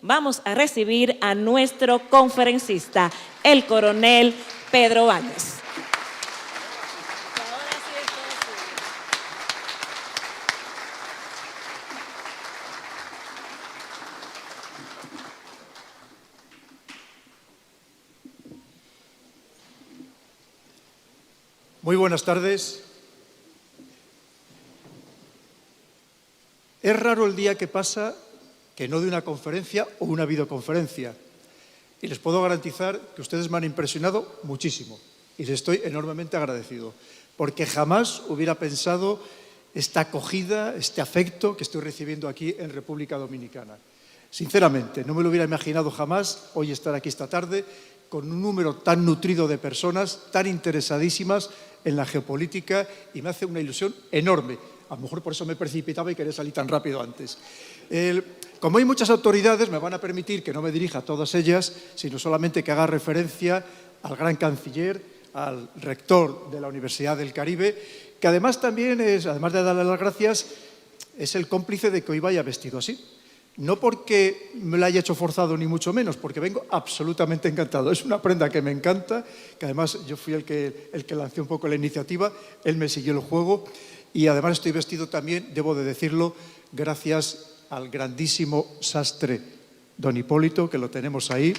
Vamos a recibir a nuestro conferencista, el coronel Pedro Baños. Muy buenas tardes. Es raro el día que pasa que no de una conferencia o una videoconferencia. Y les puedo garantizar que ustedes me han impresionado muchísimo. Y les estoy enormemente agradecido. Porque jamás hubiera pensado esta acogida, este afecto que estoy recibiendo aquí en República Dominicana. Sinceramente, no me lo hubiera imaginado jamás hoy estar aquí esta tarde con un número tan nutrido de personas, tan interesadísimas en la geopolítica, y me hace una ilusión enorme. A lo mejor por eso me precipitaba y quería salir tan rápido antes. Como hay muchas autoridades, me van a permitir que no me dirija a todas ellas, sino solamente que haga referencia al gran canciller, al rector de la Universidad del Caribe, que además también es, además de darle las gracias, es el cómplice de que hoy vaya vestido así. No porque me lo haya hecho forzado, ni mucho menos, porque vengo absolutamente encantado. Es una prenda que me encanta, que además yo fui el que lancé un poco la iniciativa, él me siguió el juego, y además estoy vestido también, debo de decirlo, gracias al grandísimo sastre don Hipólito, que lo tenemos ahí.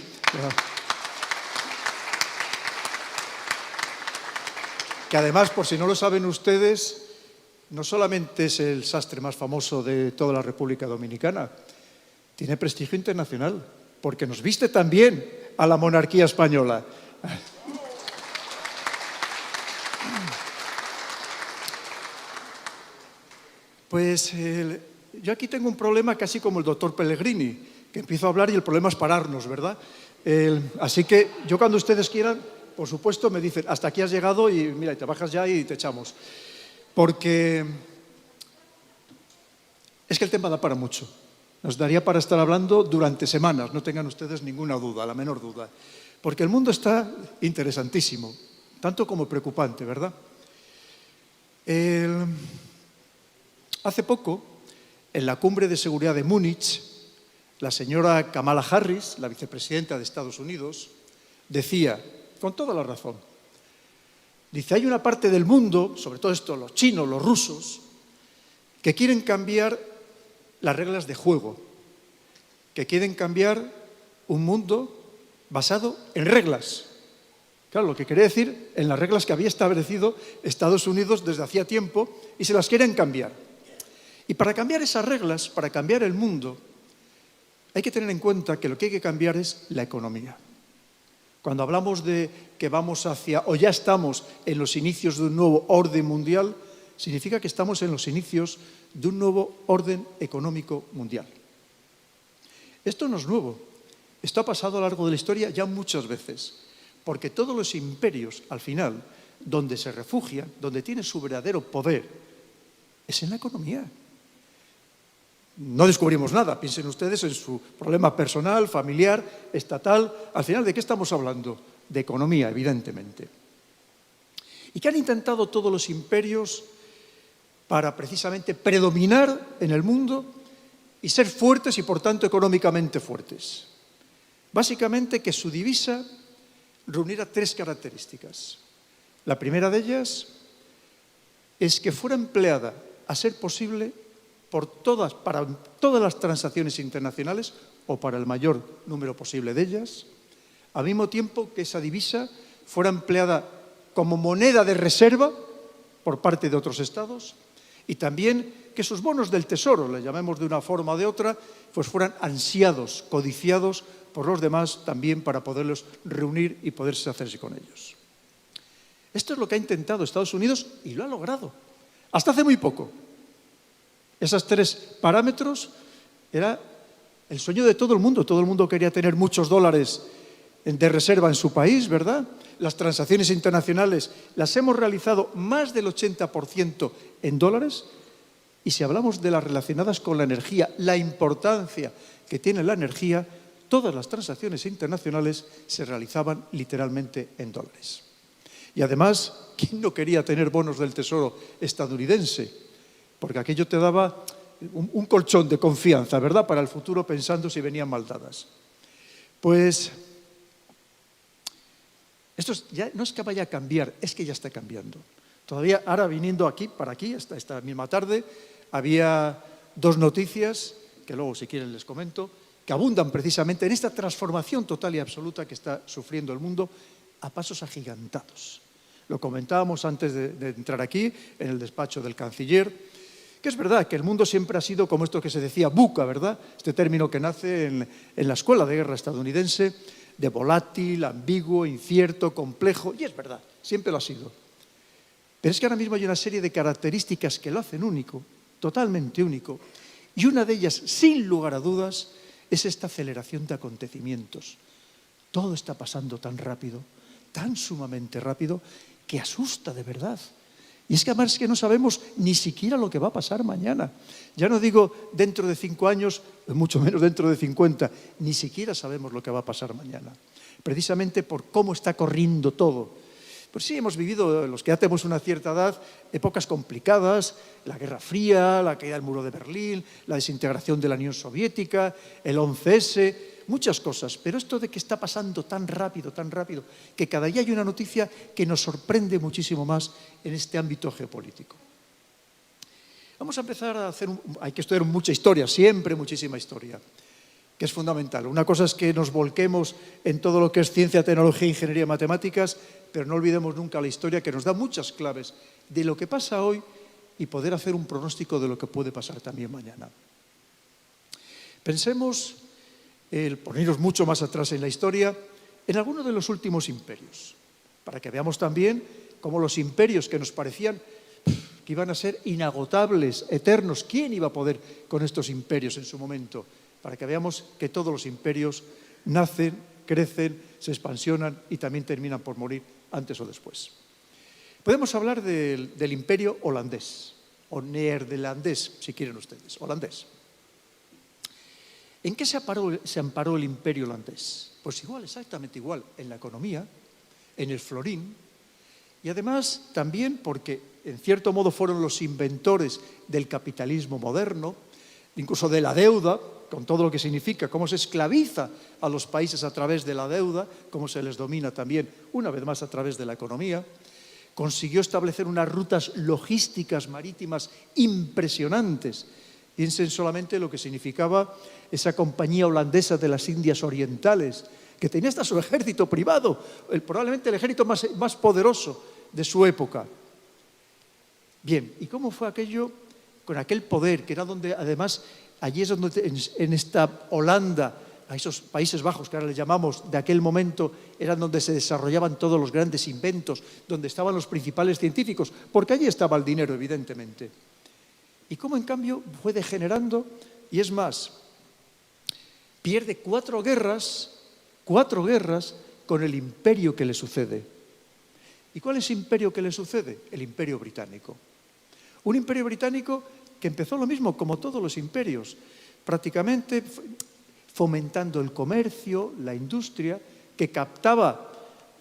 Que además, por si no lo saben ustedes, no solamente es el sastre más famoso de toda la República Dominicana, tiene prestigio internacional, porque nos viste también a la monarquía española. Pues yo aquí tengo un problema casi como el doctor Pellegrini, que empiezo a hablar y el problema es pararnos, ¿verdad? Así que yo cuando ustedes quieran, por supuesto, me dicen, hasta aquí has llegado y mira, te bajas ya y te echamos. Porque es que el tema da para mucho. Nos daría para estar hablando durante semanas, no tengan ustedes ninguna duda, la menor duda. Porque el mundo está interesantísimo, tanto como preocupante, ¿verdad? Hace poco, en la cumbre de seguridad de Múnich, la señora Kamala Harris, la vicepresidenta de Estados Unidos, decía, con toda la razón, dice, hay una parte del mundo, sobre todo esto, los chinos, los rusos, que quieren cambiar las reglas de juego, que quieren cambiar un mundo basado en reglas. Claro, lo que quería decir en las reglas que había establecido Estados Unidos desde hacía tiempo y se las quieren cambiar. Y para cambiar esas reglas, para cambiar el mundo, hay que tener en cuenta que lo que hay que cambiar es la economía. Cuando hablamos de que vamos hacia, o ya estamos en los inicios de un nuevo orden mundial, significa que estamos en los inicios de un nuevo orden económico mundial. Esto no es nuevo, esto ha pasado a lo largo de la historia ya muchas veces, porque todos los imperios, al final, donde se refugian, donde tienen su verdadero poder, es en la economía. No descubrimos nada, piensen ustedes en su problema personal, familiar, estatal. Al final, ¿de qué estamos hablando? De economía, evidentemente. ¿Y qué han intentado todos los imperios para precisamente predominar en el mundo y ser fuertes y, por tanto, económicamente fuertes? Básicamente que su divisa reuniera tres características. La primera de ellas es que fuera empleada, a ser posible, para todas las transacciones internacionales o para el mayor número posible de ellas, al mismo tiempo que esa divisa fuera empleada como moneda de reserva por parte de otros estados y también que sus bonos del tesoro, le llamemos de una forma o de otra, pues fueran ansiados, codiciados por los demás también para poderlos reunir y poderse hacerse con ellos. Esto es lo que ha intentado Estados Unidos y lo ha logrado. Hasta hace muy poco. Esos tres parámetros era el sueño de todo el mundo. Todo el mundo quería tener muchos dólares de reserva en su país, ¿verdad? Las transacciones internacionales las hemos realizado más del 80% en dólares. Y si hablamos de las relacionadas con la energía, la importancia que tiene la energía, todas las transacciones internacionales se realizaban literalmente en dólares. Y además, ¿quién no quería tener bonos del Tesoro estadounidense? Porque aquello te daba un colchón de confianza, ¿verdad?, para el futuro, pensando si venían mal dadas. Pues esto ya no es que vaya a cambiar, es que ya está cambiando. Todavía ahora viniendo aquí, para aquí, esta misma tarde, había dos noticias, que luego si quieren les comento, que abundan precisamente en esta transformación total y absoluta que está sufriendo el mundo a pasos agigantados. Lo comentábamos antes de entrar aquí, en el despacho del canciller, que es verdad que el mundo siempre ha sido como esto que se decía VUCA, ¿verdad? Este término que nace en la Escuela de Guerra estadounidense, de volátil, ambiguo, incierto, complejo, y es verdad, siempre lo ha sido. Pero es que ahora mismo hay una serie de características que lo hacen único, totalmente único, y una de ellas, sin lugar a dudas, es esta aceleración de acontecimientos. Todo está pasando tan rápido, tan sumamente rápido, que asusta de verdad. Y es que además que no sabemos ni siquiera lo que va a pasar mañana. Ya no digo dentro de 5 años, mucho menos dentro de 50, ni siquiera sabemos lo que va a pasar mañana. Precisamente por cómo está corriendo todo. Pues sí, hemos vivido, los que ya tenemos una cierta edad, épocas complicadas, la Guerra Fría, la caída del muro de Berlín, la desintegración de la Unión Soviética, el 11S, muchas cosas. Pero esto de que está pasando tan rápido, que cada día hay una noticia que nos sorprende muchísimo más en este ámbito geopolítico. Vamos a empezar a hacer, hay que estudiar mucha historia, siempre muchísima historia, que es fundamental. Una cosa es que nos volquemos en todo lo que es ciencia, tecnología, ingeniería, matemáticas, pero no olvidemos nunca la historia, que nos da muchas claves de lo que pasa hoy y poder hacer un pronóstico de lo que puede pasar también mañana. Pensemos, ponernos mucho más atrás en la historia, en algunos de los últimos imperios, para que veamos también cómo los imperios que nos parecían que iban a ser inagotables, eternos, ¿quién iba a poder con estos imperios en su momento? Para que veamos que todos los imperios nacen, crecen, se expansionan y también terminan por morir antes o después. Podemos hablar del imperio holandés, o neerlandés, si quieren ustedes, holandés. ¿En qué se amparó el imperio holandés? Pues igual, exactamente igual, en la economía, en el florín, y además también porque en cierto modo fueron los inventores del capitalismo moderno, incluso de la deuda, con todo lo que significa, cómo se esclaviza a los países a través de la deuda, cómo se les domina también, una vez más, a través de la economía. Consiguió establecer unas rutas logísticas marítimas impresionantes. Piensen solamente lo que significaba esa compañía holandesa de las Indias Orientales, que tenía hasta su ejército privado, probablemente el ejército más poderoso de su época. Bien, ¿y cómo fue aquello con aquel poder, que era donde además, allí es donde en esta Holanda, a esos Países Bajos que ahora le llamamos, de aquel momento eran donde se desarrollaban todos los grandes inventos, donde estaban los principales científicos, porque allí estaba el dinero, evidentemente. Y cómo en cambio fue degenerando, y es más, pierde 4 guerras con el imperio que le sucede. ¿Y cuál es el imperio que le sucede? El imperio británico. Un imperio británico que empezó lo mismo como todos los imperios, prácticamente fomentando el comercio, la industria, que captaba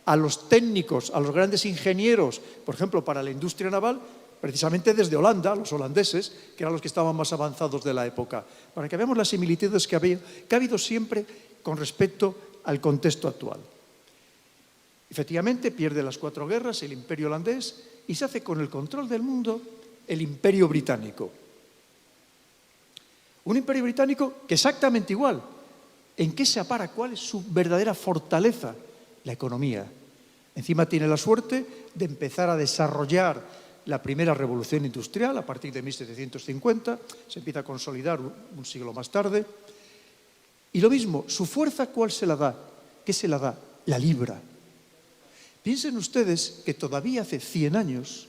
a los técnicos, a los grandes ingenieros, por ejemplo, para la industria naval, precisamente desde Holanda, los holandeses, que eran los que estaban más avanzados de la época, para que veamos las similitudes que ha habido siempre con respecto al contexto actual. Efectivamente, pierde las 4 guerras el imperio holandés y se hace con el control del mundo el imperio británico. Un imperio británico que exactamente igual. ¿En qué se apara? ¿Cuál es su verdadera fortaleza? La economía. Encima tiene la suerte de empezar a desarrollar la primera revolución industrial a partir de 1750, se empieza a consolidar un siglo más tarde. Y lo mismo, ¿su fuerza cuál se la da? ¿Qué se la da? La libra. Piensen ustedes que todavía hace 100 años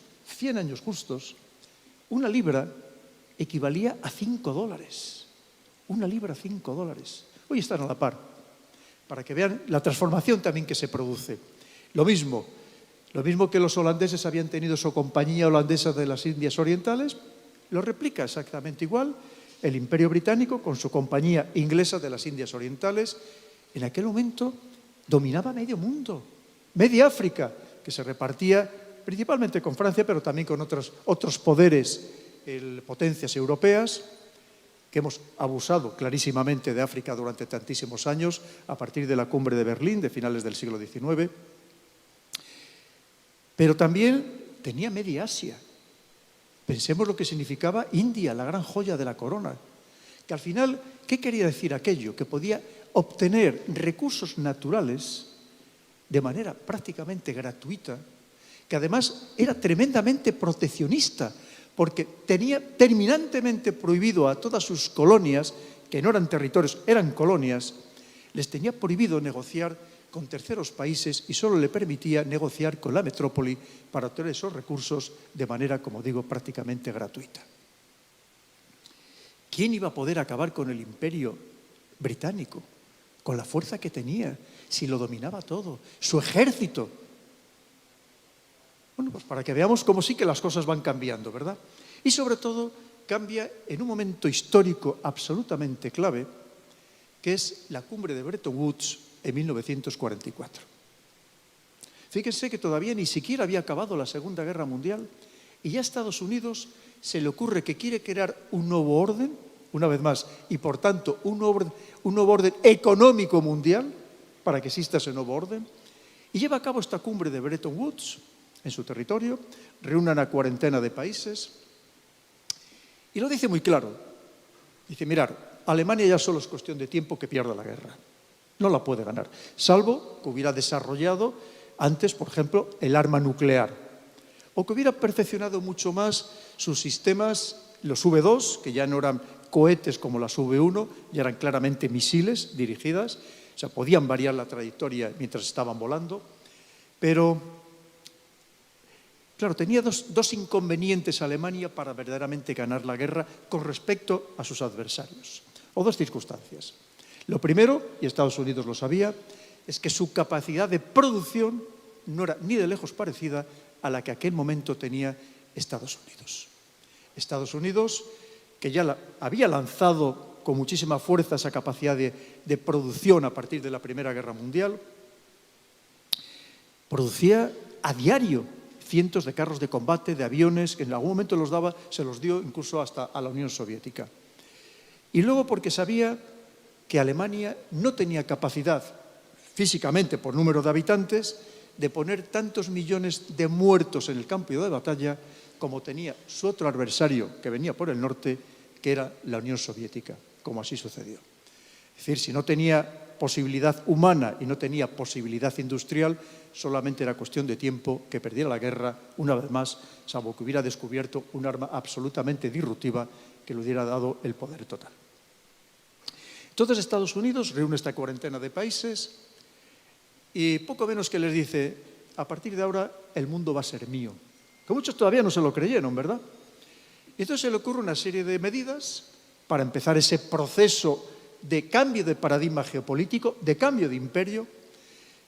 justos, una libra equivalía a $5. Una libra, $5. Hoy están a la par, para que vean la transformación también que se produce. Lo mismo que los holandeses habían tenido su compañía holandesa de las Indias Orientales, lo replica exactamente igual el Imperio Británico con su compañía inglesa de las Indias Orientales. En aquel momento dominaba medio mundo, media África, que se repartía principalmente con Francia, pero también con otros poderes, potencias europeas. que hemos abusado clarísimamente de África durante tantísimos años, a partir de la cumbre de Berlín de finales del siglo XIX. Pero también tenía media Asia. Pensemos lo que significaba India, la gran joya de la corona. Que al final, ¿qué quería decir aquello? Que podía obtener recursos naturales de manera prácticamente gratuita, que además era tremendamente proteccionista, porque tenía terminantemente prohibido a todas sus colonias, que no eran territorios, eran colonias, les tenía prohibido negociar con terceros países y solo le permitía negociar con la metrópoli para obtener esos recursos de manera, como digo, prácticamente gratuita. ¿Quién iba a poder acabar con el imperio británico? Con la fuerza que tenía, si lo dominaba todo, su ejército. Bueno, pues para que veamos cómo sí que las cosas van cambiando, ¿verdad? Y sobre todo cambia en un momento histórico absolutamente clave, que es la cumbre de Bretton Woods en 1944. Fíjense que todavía ni siquiera había acabado la Segunda Guerra Mundial y ya a Estados Unidos se le ocurre que quiere crear un nuevo orden, una vez más, y por tanto un nuevo orden económico mundial para que exista ese nuevo orden, y lleva a cabo esta cumbre de Bretton Woods en su territorio, reúne a una cuarentena de países y lo dice muy claro. Dice, mirar, Alemania ya solo es cuestión de tiempo que pierda la guerra. No la puede ganar, salvo que hubiera desarrollado antes, por ejemplo, el arma nuclear, o que hubiera perfeccionado mucho más sus sistemas, los V2, que ya no eran cohetes como las V1, ya eran claramente misiles dirigidas, o sea, podían variar la trayectoria mientras estaban volando, pero, claro, tenía dos inconvenientes Alemania para verdaderamente ganar la guerra con respecto a sus adversarios, o dos circunstancias. Lo primero, y Estados Unidos lo sabía, es que su capacidad de producción no era ni de lejos parecida a la que en aquel momento tenía Estados Unidos. Estados Unidos, que ya había lanzado con muchísima fuerza esa capacidad de producción a partir de la Primera Guerra Mundial, producía a diario cientos de carros de combate, de aviones, que en algún momento se los dio incluso hasta a la Unión Soviética. Y luego porque sabía que Alemania no tenía capacidad físicamente, por número de habitantes, de poner tantos millones de muertos en el campo de batalla como tenía su otro adversario que venía por el norte, que era la Unión Soviética, como así sucedió. Es decir, si no tenía posibilidad humana y no tenía posibilidad industrial, solamente era cuestión de tiempo que perdiera la guerra una vez más, salvo que hubiera descubierto un arma absolutamente disruptiva que le hubiera dado el poder total. Entonces Estados Unidos reúne esta cuarentena de países y poco menos que les dice, a partir de ahora el mundo va a ser mío. Que muchos todavía no se lo creyeron, ¿verdad? Y entonces se le ocurre una serie de medidas para empezar ese proceso de cambio de paradigma geopolítico, de cambio de imperio,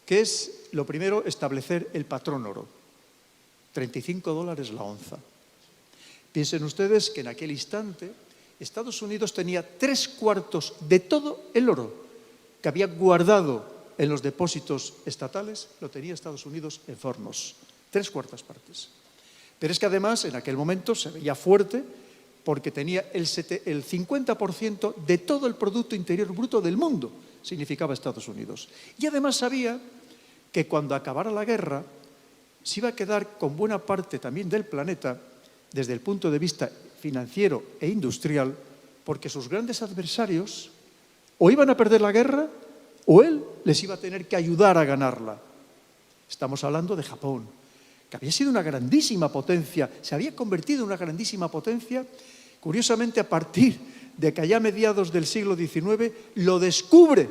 que es, lo primero, establecer el patrón oro. $35 la onza. Piensen ustedes que en aquel instante Estados Unidos tenía 3/4 de todo el oro que había guardado en los depósitos estatales, lo tenía Estados Unidos en hornos, 3/4 partes. Pero es que además en aquel momento se veía fuerte porque tenía el 50% de todo el Producto Interior Bruto del mundo, significaba Estados Unidos. Y además sabía que cuando acabara la guerra se iba a quedar con buena parte también del planeta desde el punto de vista financiero e industrial, porque sus grandes adversarios o iban a perder la guerra o él les iba a tener que ayudar a ganarla. Estamos hablando de Japón, que había sido una grandísima potencia, se había convertido en una grandísima potencia, curiosamente a partir de que allá a mediados del siglo XIX lo descubre,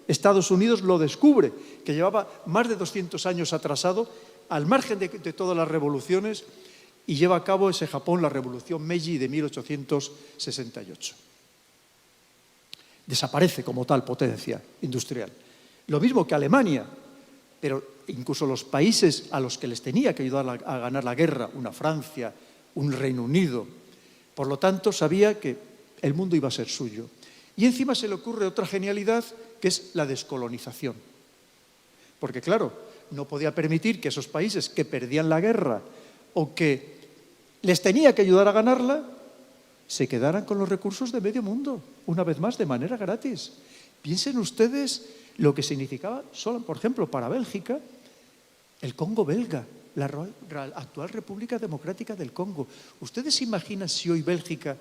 Estados Unidos lo descubre, que llevaba más de 200 años atrasado, al margen de todas las revoluciones, y lleva a cabo ese Japón la revolución Meiji de 1868. Desaparece como tal potencia industrial. Lo mismo que Alemania, pero incluso los países a los que les tenía que ayudar a ganar la guerra, una Francia, un Reino Unido. Por lo tanto, sabía que el mundo iba a ser suyo. Y encima se le ocurre otra genialidad, que es la descolonización. Porque claro, no podía permitir que esos países que perdían la guerra o que les tenía que ayudar a ganarla, se quedaran con los recursos de medio mundo, una vez más, de manera gratis. Piensen ustedes lo que significaba, solo, por ejemplo, para Bélgica, el Congo belga, la actual República Democrática del Congo. ¿Ustedes se imaginan si hoy Bélgica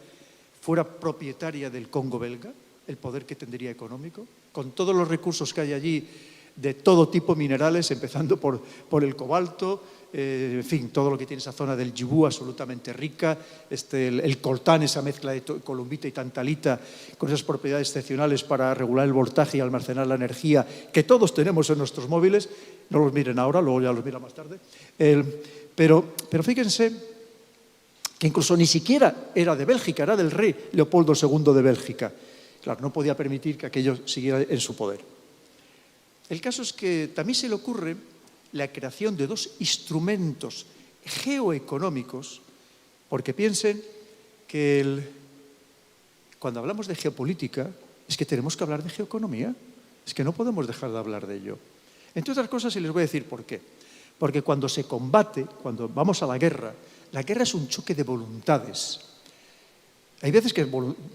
fuera propietaria del Congo belga, el poder que tendría económico, con todos los recursos que hay allí, de todo tipo de minerales, empezando por el cobalto, en fin, todo lo que tiene esa zona del Yibú absolutamente rica, el coltán, esa mezcla de columbita y tantalita, con esas propiedades excepcionales para regular el voltaje y almacenar la energía que todos tenemos en nuestros móviles. No los miren ahora, luego ya los miran más tarde. Pero fíjense que incluso ni siquiera era de Bélgica, era del rey Leopoldo II de Bélgica. Claro, no podía permitir que aquello siguiera en su poder. El caso es que también se le ocurre la creación de dos instrumentos geoeconómicos, porque piensen que cuando hablamos de geopolítica es que tenemos que hablar de geoeconomía, es que no podemos dejar de hablar de ello. Entre otras cosas, y les voy a decir por qué. Porque cuando se combate, cuando vamos a la guerra es un choque de voluntades. Hay veces que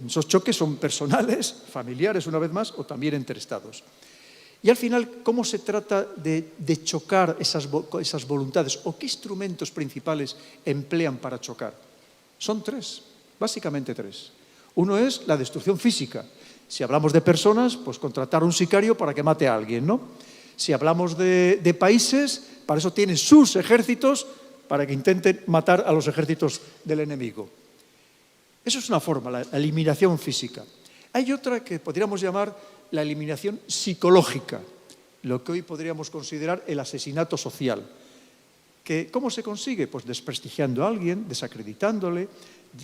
esos choques son personales, familiares una vez más, o también entre estados. Y al final, ¿cómo se trata de chocar esas voluntades? ¿O qué instrumentos principales emplean para chocar? Son tres, básicamente tres. Uno es la destrucción física. Si hablamos de personas, pues contratar a un sicario para que mate a alguien, ¿no? Si hablamos de países, para eso tienen sus ejércitos, para que intenten matar a los ejércitos del enemigo. Eso es una forma, la eliminación física. Hay otra que podríamos llamar la eliminación psicológica, lo que hoy podríamos considerar el asesinato social. ¿Cómo se consigue? Pues desprestigiando a alguien, desacreditándole,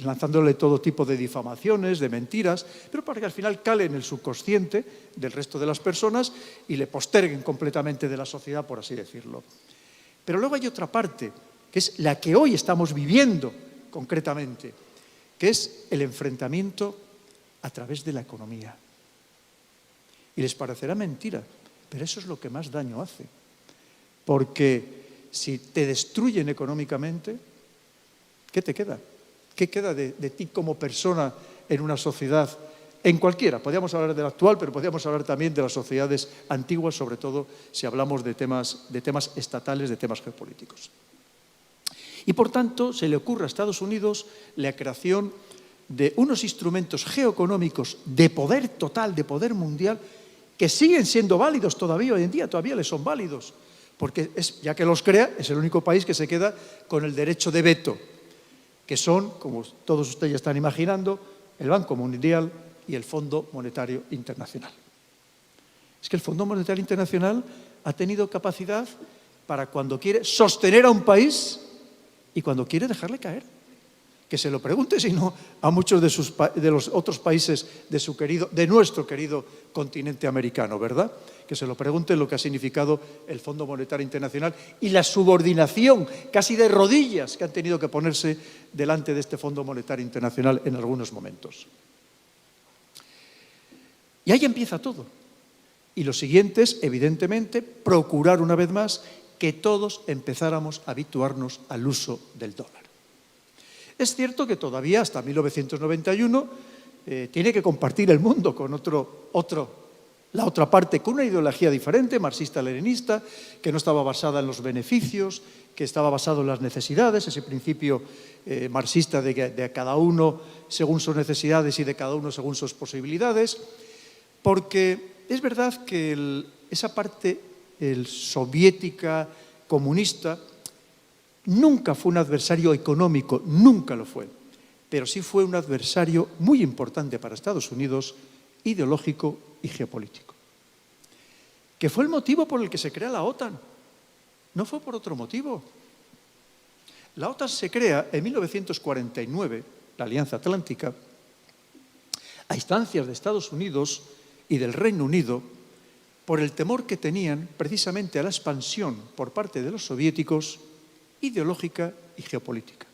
lanzándole todo tipo de difamaciones, de mentiras, pero para que al final cale en el subconsciente del resto de las personas y le posterguen completamente de la sociedad, por así decirlo. Pero luego hay otra parte, que es la que hoy estamos viviendo concretamente, que es el enfrentamiento a través de la economía. Y les parecerá mentira, pero eso es lo que más daño hace. Porque si te destruyen económicamente, ¿qué te queda? ¿Qué queda de ti como persona en una sociedad? En cualquiera. Podríamos hablar de la actual, pero podríamos hablar también de las sociedades antiguas, sobre todo si hablamos de temas estatales, de temas geopolíticos. Y por tanto, se le ocurre a Estados Unidos la creación de unos instrumentos geoeconómicos de poder total, de poder mundial, que siguen siendo válidos todavía hoy en día, todavía les son válidos, porque ya que los crea, es el único país que se queda con el derecho de veto, que son, como todos ustedes ya están imaginando, el Banco Mundial y el Fondo Monetario Internacional. Es que el Fondo Monetario Internacional ha tenido capacidad para cuando quiere sostener a un país y cuando quiere dejarle caer. Que se lo pregunte, si no, a muchos de los otros países de nuestro querido continente americano, ¿verdad? Que se lo pregunte lo que ha significado el Fondo Monetario Internacional y la subordinación casi de rodillas que han tenido que ponerse delante de este Fondo Monetario Internacional en algunos momentos. Y ahí empieza todo. Y lo siguiente es, evidentemente, procurar una vez más que todos empezáramos a habituarnos al uso del dólar. Es cierto que todavía, hasta 1991, tiene que compartir el mundo con la otra parte, con una ideología diferente, marxista-leninista, que no estaba basada en los beneficios, que estaba basado en las necesidades, ese principio marxista de cada uno según sus necesidades y de cada uno según sus posibilidades, porque es verdad que esa parte soviética, comunista, nunca fue un adversario económico, nunca lo fue, pero sí fue un adversario muy importante para Estados Unidos, ideológico y geopolítico. Que fue el motivo por el que se crea la OTAN, no fue por otro motivo. La OTAN se crea en 1949, la Alianza Atlántica, a instancias de Estados Unidos y del Reino Unido, por el temor que tenían precisamente a la expansión por parte de los soviéticos ideológica y geopolítica.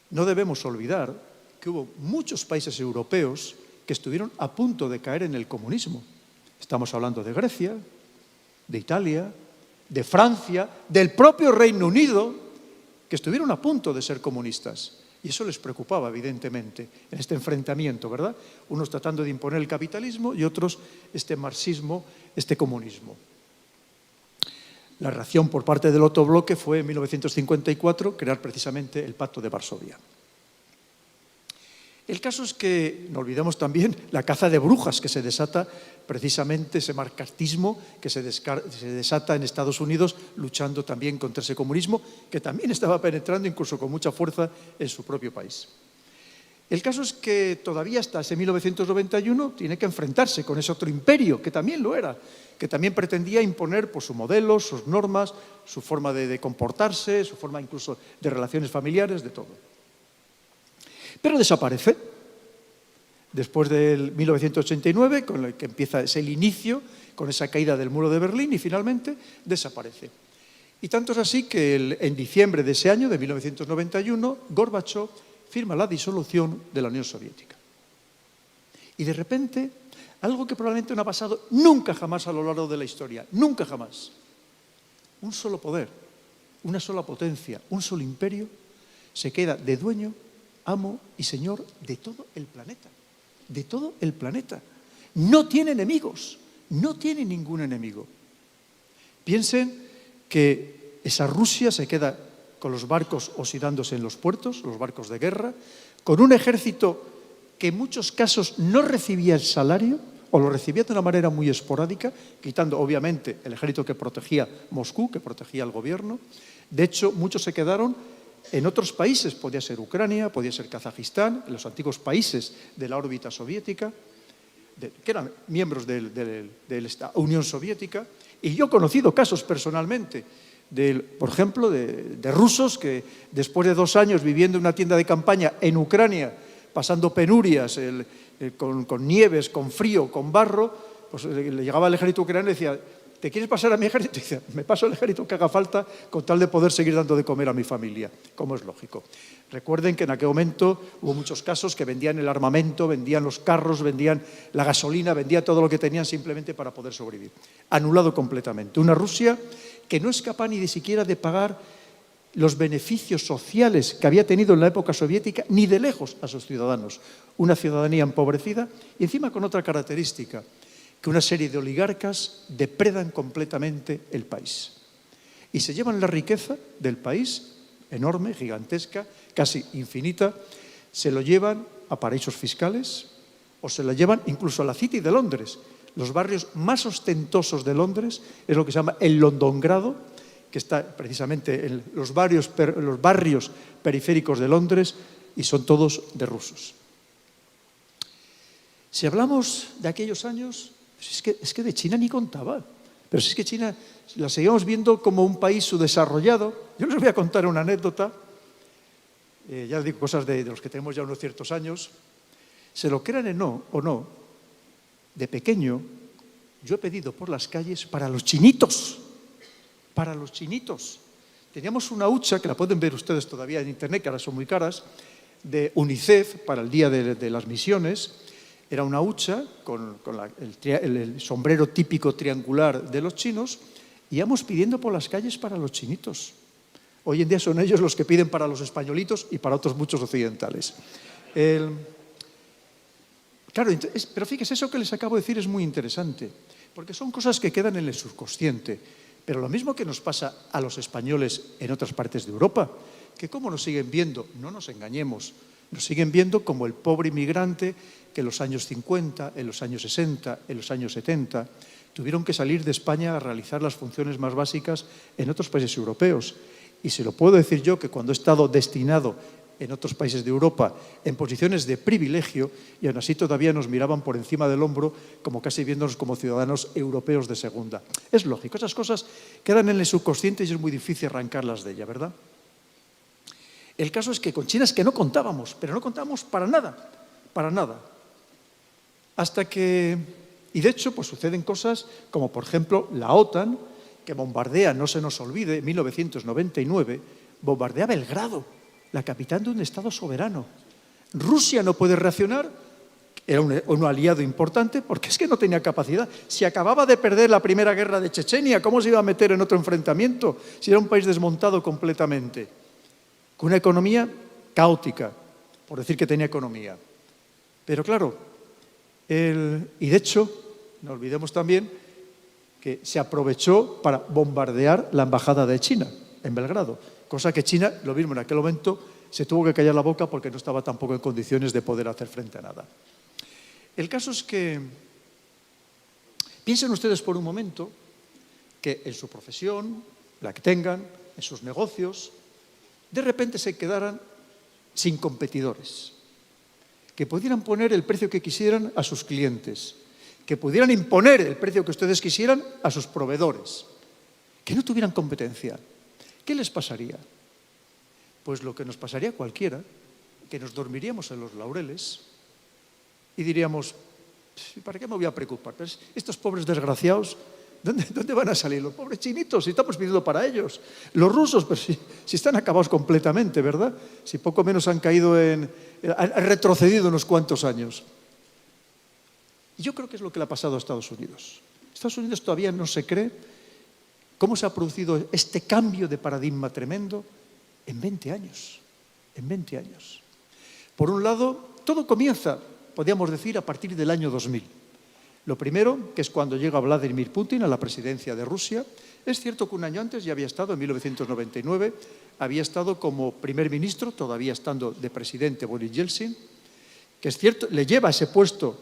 No debemos olvidar que hubo muchos países europeos que estuvieron a punto de caer en el comunismo. Estamos hablando de Grecia, de Italia, de Francia, del propio Reino Unido, que estuvieron a punto de ser comunistas. Y eso les preocupaba, evidentemente, en este enfrentamiento, ¿verdad? Unos tratando de imponer el capitalismo y otros este marxismo, este comunismo. La reacción por parte del otro bloque fue en 1954 crear precisamente el Pacto de Varsovia. El caso es que no olvidemos también la caza de brujas que se desata precisamente, ese marxismo que se desata en Estados Unidos luchando también contra ese comunismo que también estaba penetrando incluso con mucha fuerza en su propio país. El caso es que todavía hasta ese 1991 tiene que enfrentarse con ese otro imperio que también lo era, que también pretendía imponer pues, su modelo, sus normas, su forma de comportarse, su forma incluso de relaciones familiares, de todo. Pero desaparece. Después del 1989, con el que empieza el inicio, con esa caída del muro de Berlín, y finalmente desaparece. Y tanto es así que en diciembre de ese año, de 1991, Gorbachov firma la disolución de la Unión Soviética. Y de repente, algo que probablemente no ha pasado nunca jamás a lo largo de la historia, nunca jamás. Un solo poder, una sola potencia, un solo imperio, se queda de dueño, amo y señor de todo el planeta. De todo el planeta. No tiene enemigos, no tiene ningún enemigo. Piensen que esa Rusia se queda con los barcos oxidándose en los puertos, los barcos de guerra, con un ejército que en muchos casos no recibía el salario o lo recibía de una manera muy esporádica, quitando obviamente el ejército que protegía Moscú, que protegía al gobierno. De hecho, muchos se quedaron en otros países, podía ser Ucrania, podía ser Kazajistán, en los antiguos países de la órbita soviética, que eran miembros de la Unión Soviética. Y yo he conocido casos personalmente, por ejemplo, de rusos que después de 2 años viviendo en una tienda de campaña en Ucrania, pasando penurias, con nieves, con frío, con barro, pues le llegaba el ejército ucraniano y decía: ¿te quieres pasar a mi ejército? Y dice: me paso el ejército que haga falta con tal de poder seguir dando de comer a mi familia, como es lógico. Recuerden que en aquel momento hubo muchos casos que vendían el armamento, vendían los carros, vendían la gasolina, vendían todo lo que tenían simplemente para poder sobrevivir. Anulado completamente. Una Rusia que no es capaz ni siquiera de pagar los beneficios sociales que había tenido en la época soviética, ni de lejos a sus ciudadanos. Una ciudadanía empobrecida y encima con otra característica, que una serie de oligarcas depredan completamente el país. Y se llevan la riqueza del país, enorme, gigantesca, casi infinita, se lo llevan a paraísos fiscales o se lo llevan incluso a la City de Londres. Los barrios más ostentosos de Londres es lo que se llama el Londongrado, que está precisamente en los barrios periféricos de Londres y son todos de rusos. Si hablamos de aquellos años, es que de China ni contaba. Pero si es que China la seguimos viendo como un país subdesarrollado. Yo les voy a contar una anécdota, ya les digo cosas de los que tenemos ya unos ciertos años. Se lo crean o no, de pequeño yo he pedido por las calles para los chinitos. Para los chinitos. Teníamos una hucha, que la pueden ver ustedes todavía en internet, que ahora son muy caras, de UNICEF para el Día de las Misiones. Era una hucha con el sombrero típico triangular de los chinos y íbamos pidiendo por las calles para los chinitos. Hoy en día son ellos los que piden para los españolitos y para otros muchos occidentales. Claro, pero fíjese, eso que les acabo de decir es muy interesante, porque son cosas que quedan en el subconsciente. Pero lo mismo que nos pasa a los españoles en otras partes de Europa, que cómo nos siguen viendo, no nos engañemos, nos siguen viendo como el pobre inmigrante que en los años 50, en los años 60, en los años 70, tuvieron que salir de España a realizar las funciones más básicas en otros países europeos. Y se lo puedo decir yo, que cuando he estado destinado en otros países de Europa en posiciones de privilegio, y aún así todavía nos miraban por encima del hombro como casi viéndonos como ciudadanos europeos de segunda. Es lógico, esas cosas quedan en el subconsciente y es muy difícil arrancarlas de ella, ¿verdad? El caso es que con China es que no contábamos, pero no contábamos para nada, para nada. Hasta que, y de hecho, pues suceden cosas como, por ejemplo, la OTAN, que bombardea, no se nos olvide, en 1999, bombardea Belgrado, la capital de un Estado soberano. Rusia no puede reaccionar, era un aliado importante, porque es que no tenía capacidad. Si acababa de perder la primera guerra de Chechenia, ¿cómo se iba a meter en otro enfrentamiento? Si era un país desmontado completamente, con una economía caótica, por decir que tenía economía. Pero claro, y de hecho, no olvidemos también que se aprovechó para bombardear la embajada de China en Belgrado, cosa que China, lo mismo en aquel momento, se tuvo que callar la boca porque no estaba tampoco en condiciones de poder hacer frente a nada. El caso es que piensen ustedes por un momento que en su profesión, la que tengan, en sus negocios, de repente se quedaran sin competidores, que pudieran poner el precio que quisieran a sus clientes, que pudieran imponer el precio que ustedes quisieran a sus proveedores, que no tuvieran competencia. ¿Qué les pasaría? Pues lo que nos pasaría a cualquiera, que nos dormiríamos en los laureles y diríamos, ¿para qué me voy a preocupar? Pues estos pobres desgraciados, ¿dónde van a salir? Los pobres chinitos, si estamos pidiendo para ellos. Los rusos, pues si están acabados completamente, ¿verdad? Si poco menos han caído han retrocedido unos cuantos años. Y yo creo que es lo que le ha pasado a Estados Unidos. Estados Unidos todavía no se cree cómo se ha producido este cambio de paradigma tremendo en 20 años. En 20 años. Por un lado, todo comienza, podríamos decir, a partir del año 2000. Lo primero, que es cuando llega Vladimir Putin a la presidencia de Rusia. Es cierto que un año antes ya había estado, en 1999, había estado como primer ministro, todavía estando de presidente Boris Yeltsin, que es cierto, le lleva a ese puesto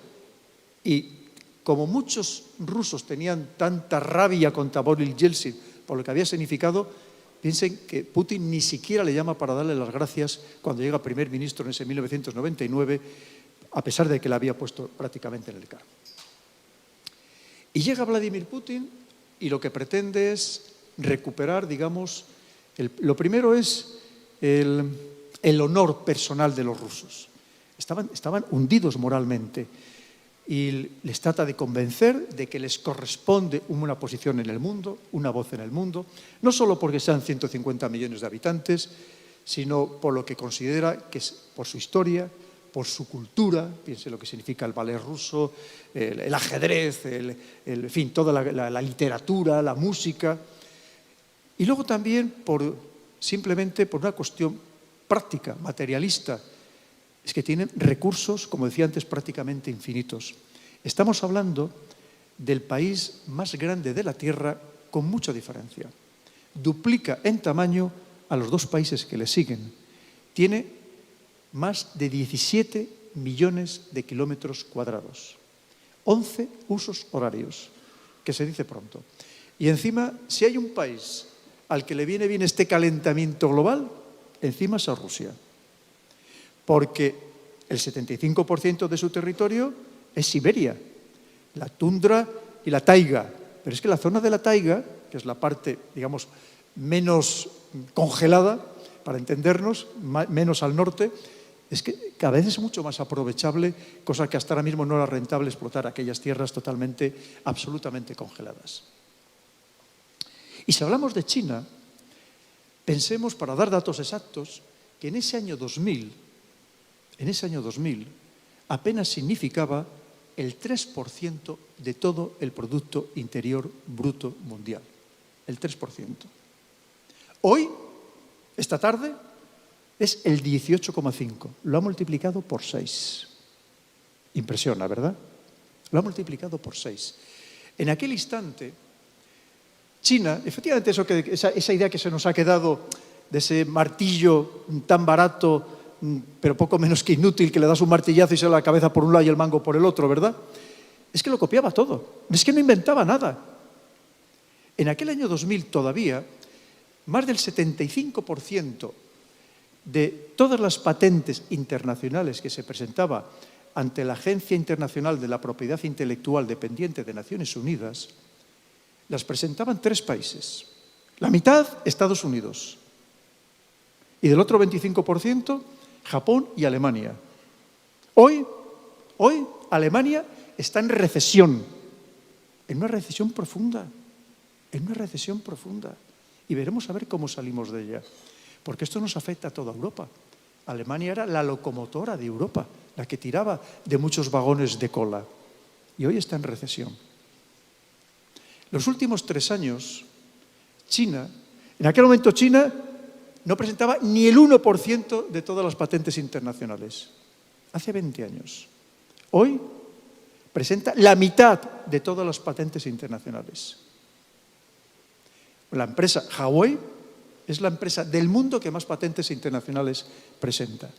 y como muchos rusos tenían tanta rabia contra Boris Yeltsin por lo que había significado, piensen que Putin ni siquiera le llama para darle las gracias cuando llega primer ministro en ese 1999, a pesar de que le había puesto prácticamente en el cargo. Y llega Vladimir Putin y lo que pretende es recuperar, digamos, lo primero es el honor personal de los rusos. Estaban hundidos moralmente y les trata de convencer de que les corresponde una posición en el mundo, una voz en el mundo, no solo porque sean 150 millones de habitantes, sino por lo que considera que es por su historia, por su cultura, piense lo que significa el ballet ruso, el ajedrez, en fin, toda la literatura, la música. Y luego también simplemente por una cuestión práctica, materialista. Es que tienen recursos, como decía antes, prácticamente infinitos. Estamos hablando del país más grande de la Tierra con mucha diferencia. Duplica en tamaño a los dos países que le siguen. Tiene más de 17 millones de kilómetros cuadrados, 11 usos horarios, que se dice pronto. Y encima, si hay un país al que le viene bien este calentamiento global, encima es a Rusia. Porque el 75% de su territorio es Siberia, la tundra y la taiga. Pero es que la zona de la taiga, que es la parte, digamos, menos congelada, para entendernos, menos al norte, es que cada vez es mucho más aprovechable, cosa que hasta ahora mismo no era rentable explotar aquellas tierras totalmente, absolutamente congeladas. Y si hablamos de China, pensemos, para dar datos exactos, que en ese año 2000, apenas significaba el 3% de todo el Producto Interior Bruto mundial. El 3%. Hoy, esta tarde, es el 18,5%. Lo ha multiplicado por 6. Impresiona, ¿verdad? Lo ha multiplicado por 6. En aquel instante, China, efectivamente esa idea que se nos ha quedado de ese martillo tan barato, pero poco menos que inútil, que le das un martillazo y se le da la cabeza por un lado y el mango por el otro, ¿verdad? Es que lo copiaba todo, es que no inventaba nada. En aquel año 2000 todavía, más del 75% de todas las patentes internacionales que se presentaba ante la Agencia Internacional de la Propiedad Intelectual dependiente de Naciones Unidas, las presentaban 3 países. La mitad, Estados Unidos. Y del otro 25%, Japón y Alemania. Hoy Alemania está en recesión, en una recesión profunda, y veremos a ver cómo salimos de ella, porque esto nos afecta a toda Europa. Alemania era la locomotora de Europa, la que tiraba de muchos vagones de cola, y hoy está en recesión. Los últimos 3 años, China, en aquel momento China no presentaba ni el 1% de todas las patentes internacionales. Hace 20 años. Hoy presenta la mitad de todas las patentes internacionales. La empresa Huawei es la empresa del mundo que más patentes internacionales presenta.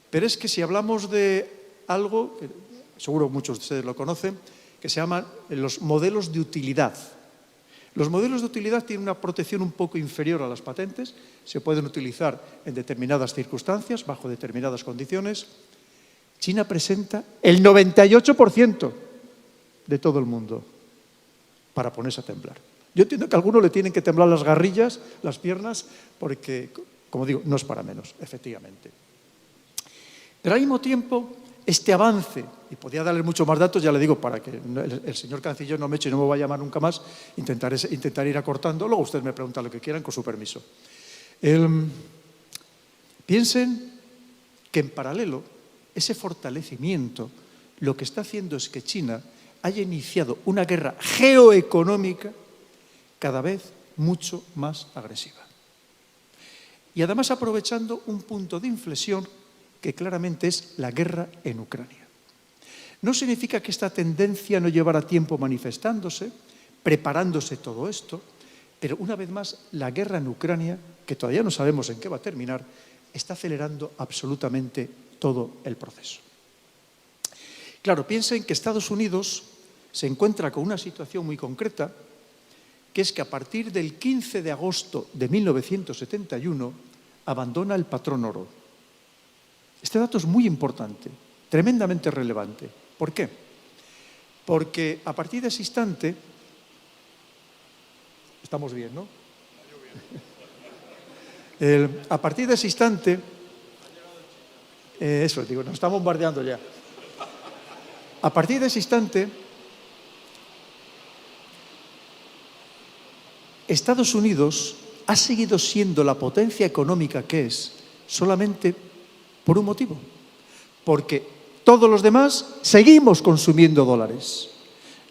Pero es que si hablamos de algo, que seguro muchos de ustedes lo conocen, que se llaman los modelos de utilidad. Los modelos de utilidad tienen una protección un poco inferior a las patentes, se pueden utilizar en determinadas circunstancias, bajo determinadas condiciones. China presenta el 98% de todo el mundo para ponerse a temblar. Yo entiendo que a algunos le tienen que temblar las garrillas, las piernas, porque, como digo, no es para menos, efectivamente. Pero al mismo tiempo, este avance, y podría darle muchos más datos, ya le digo, para que el señor canciller no me eche y no me va a llamar nunca más, intentaré ir acortando, luego ustedes me preguntan lo que quieran, con su permiso. Piensen que en paralelo, ese fortalecimiento, lo que está haciendo es que China haya iniciado una guerra geoeconómica cada vez mucho más agresiva. Y además aprovechando un punto de inflexión que claramente es la guerra en Ucrania. No significa que esta tendencia no llevara tiempo manifestándose, preparándose todo esto, pero una vez más la guerra en Ucrania, que todavía no sabemos en qué va a terminar, está acelerando absolutamente todo el proceso. Claro, piensen que Estados Unidos se encuentra con una situación muy concreta, que es que a partir del 15 de agosto de 1971 abandona el patrón oro. Este dato es muy importante, tremendamente relevante. ¿Por qué? Porque a partir de ese instante, estamos bien, ¿no? A partir de ese instante, eso, digo, nos está bombardeando ya. A partir de ese instante, Estados Unidos ha seguido siendo la potencia económica que es solamente por un motivo, porque todos los demás seguimos consumiendo dólares.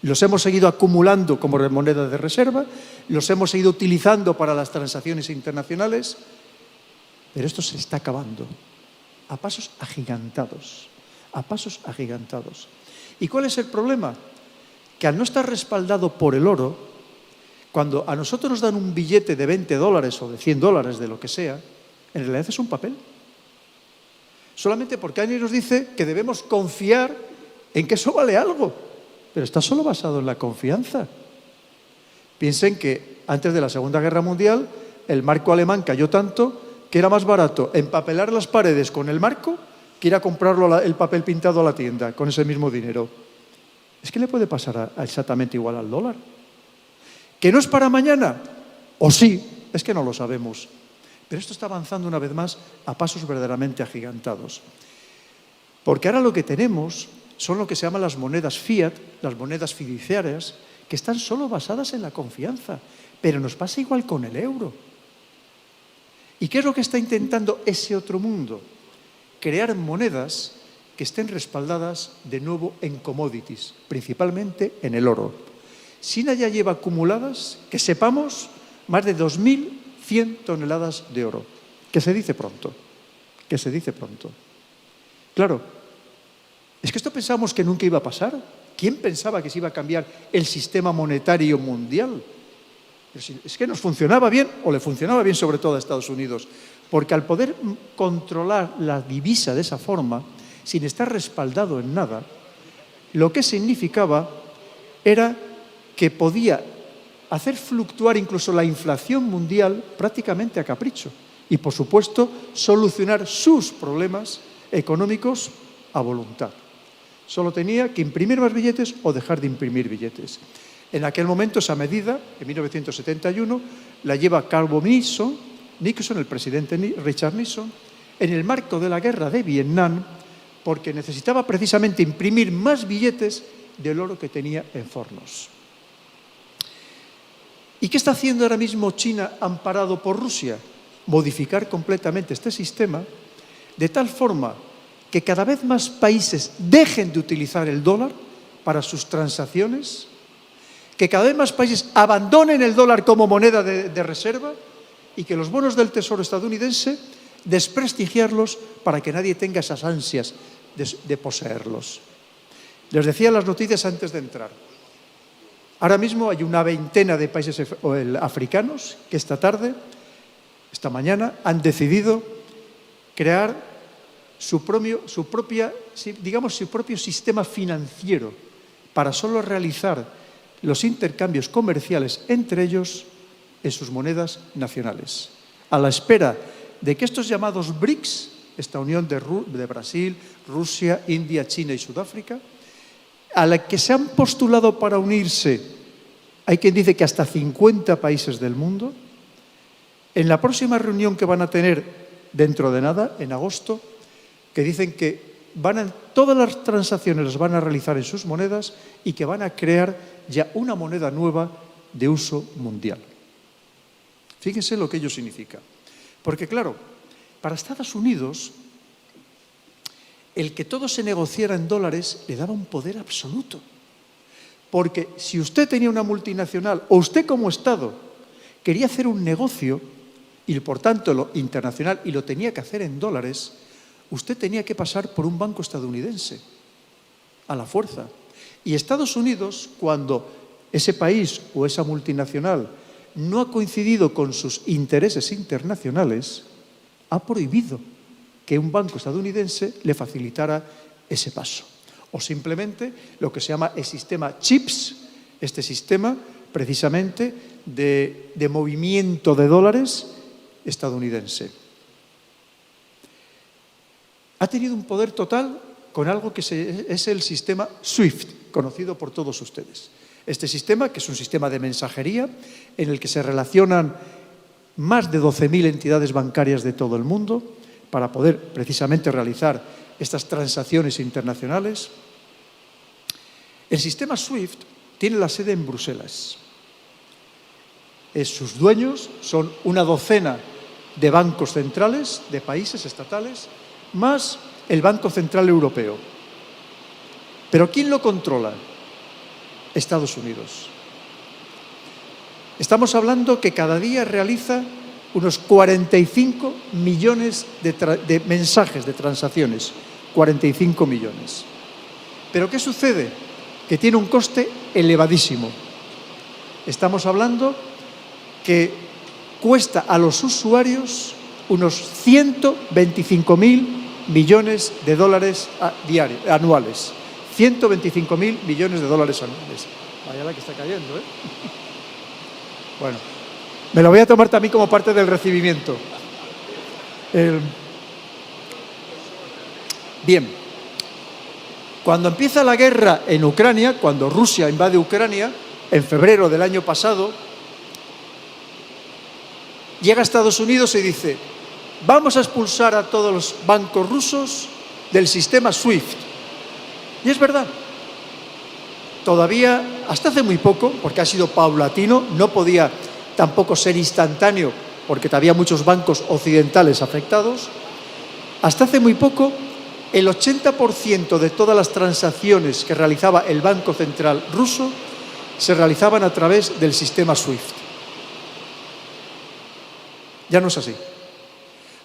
Los hemos seguido acumulando como moneda de reserva, los hemos seguido utilizando para las transacciones internacionales, pero esto se está acabando a pasos agigantados, a pasos agigantados. ¿Y cuál es el problema? Que al no estar respaldado por el oro, cuando a nosotros nos dan un billete de $20 o de $100, de lo que sea, en realidad es un papel. Solamente porque alguien nos dice que debemos confiar en que eso vale algo, pero está solo basado en la confianza. Piensen que antes de la Segunda Guerra Mundial el marco alemán cayó tanto que era más barato empapelar las paredes con el marco que ir a comprarlo el papel pintado a la tienda con ese mismo dinero. Es que le puede pasar exactamente igual al dólar. ¿Que no es para mañana? ¿O sí? Es que no lo sabemos. Pero esto está avanzando una vez más a pasos verdaderamente agigantados. Porque ahora lo que tenemos son lo que se llaman las monedas fiat, las monedas fiduciarias, que están solo basadas en la confianza. Pero nos pasa igual con el euro. ¿Y qué es lo que está intentando ese otro mundo? Crear monedas que estén respaldadas de nuevo en commodities, principalmente en el oro. China ya lleva acumuladas, que sepamos, más de 2.100 toneladas de oro. Que se dice pronto, que se dice pronto. Claro, es que esto pensamos que nunca iba a pasar. ¿Quién pensaba que se iba a cambiar el sistema monetario mundial? Es que nos funcionaba bien, o le funcionaba bien sobre todo a Estados Unidos, porque al poder controlar la divisa de esa forma, sin estar respaldado en nada, lo que significaba era que podía hacer fluctuar incluso la inflación mundial prácticamente a capricho y, por supuesto, solucionar sus problemas económicos a voluntad. Solo tenía que imprimir más billetes o dejar de imprimir billetes. En aquel momento, esa medida, en 1971, la lleva Nixon, el presidente Richard Nixon, en el marco de la guerra de Vietnam, porque necesitaba precisamente imprimir más billetes del oro que tenía en fornos. ¿Y qué está haciendo ahora mismo China amparado por Rusia? Modificar completamente este sistema de tal forma que cada vez más países dejen de utilizar el dólar para sus transacciones, que cada vez más países abandonen el dólar como moneda de reserva y que los bonos del Tesoro estadounidense desprestigiarlos para que nadie tenga esas ansias de poseerlos. Les decía las noticias antes de entrar. Ahora mismo hay una veintena de países africanos que esta mañana, han decidido crear su propio sistema financiero para solo realizar los intercambios comerciales entre ellos en sus monedas nacionales, a la espera de que estos llamados BRICS, esta unión de Brasil, Rusia, India, China y Sudáfrica, a la que se han postulado para unirse, hay quien dice que hasta 50 países del mundo, en la próxima reunión que van a tener dentro de nada, en agosto, que dicen que todas las transacciones las van a realizar en sus monedas y que van a crear ya una moneda nueva de uso mundial. Fíjense lo que ello significa. Porque claro, para Estados Unidos, el que todo se negociara en dólares le daba un poder absoluto. Porque si usted tenía una multinacional o usted como Estado quería hacer un negocio y por tanto lo internacional y lo tenía que hacer en dólares, usted tenía que pasar por un banco estadounidense a la fuerza. Y Estados Unidos, cuando ese país o esa multinacional no ha coincidido con sus intereses internacionales, ha prohibido que un banco estadounidense le facilitara ese paso. O simplemente lo que se llama el sistema CHIPS, este sistema precisamente de movimiento de dólares estadounidense. Ha tenido un poder total con algo que es el sistema SWIFT, conocido por todos ustedes. Este sistema, que es un sistema de mensajería en el que se relacionan más de 12.000 entidades bancarias de todo el mundo para poder precisamente realizar estas transacciones internacionales. El sistema SWIFT tiene la sede en Bruselas. Sus dueños son una docena de bancos centrales, de países estatales, más el Banco Central Europeo. ¿Pero quién lo controla? Estados Unidos. Estamos hablando que cada día realiza unos 45 millones de mensajes, de transacciones. 45 millones. ¿Pero qué sucede? Que tiene un coste elevadísimo. Estamos hablando que cuesta a los usuarios unos 125.000 millones de dólares anuales. 125.000 millones de dólares anuales. Vaya la que está cayendo, ¿eh? Bueno, me lo voy a tomar también como parte del recibimiento. Bien, cuando empieza la guerra en Ucrania, cuando Rusia invade Ucrania, en febrero del año pasado, llega a Estados Unidos y dice: vamos a expulsar a todos los bancos rusos del sistema SWIFT. Y es verdad. Todavía, hasta hace muy poco, porque ha sido paulatino, no podía tampoco ser instantáneo, porque había muchos bancos occidentales afectados. Hasta hace muy poco, el 80% de todas las transacciones que realizaba el Banco Central ruso se realizaban a través del sistema SWIFT. Ya no es así.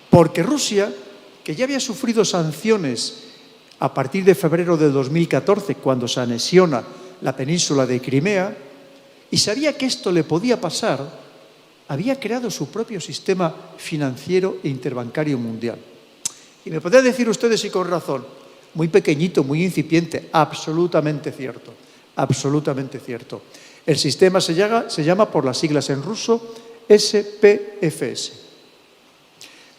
Porque Rusia, que ya había sufrido sanciones a partir de febrero de 2014, cuando se anexiona la península de Crimea, y sabía que esto le podía pasar, había creado su propio sistema financiero e interbancario mundial. Y me podrían decir ustedes, y con razón, muy pequeñito, muy incipiente, absolutamente cierto, absolutamente cierto. El sistema se llama por las siglas en ruso SPFS.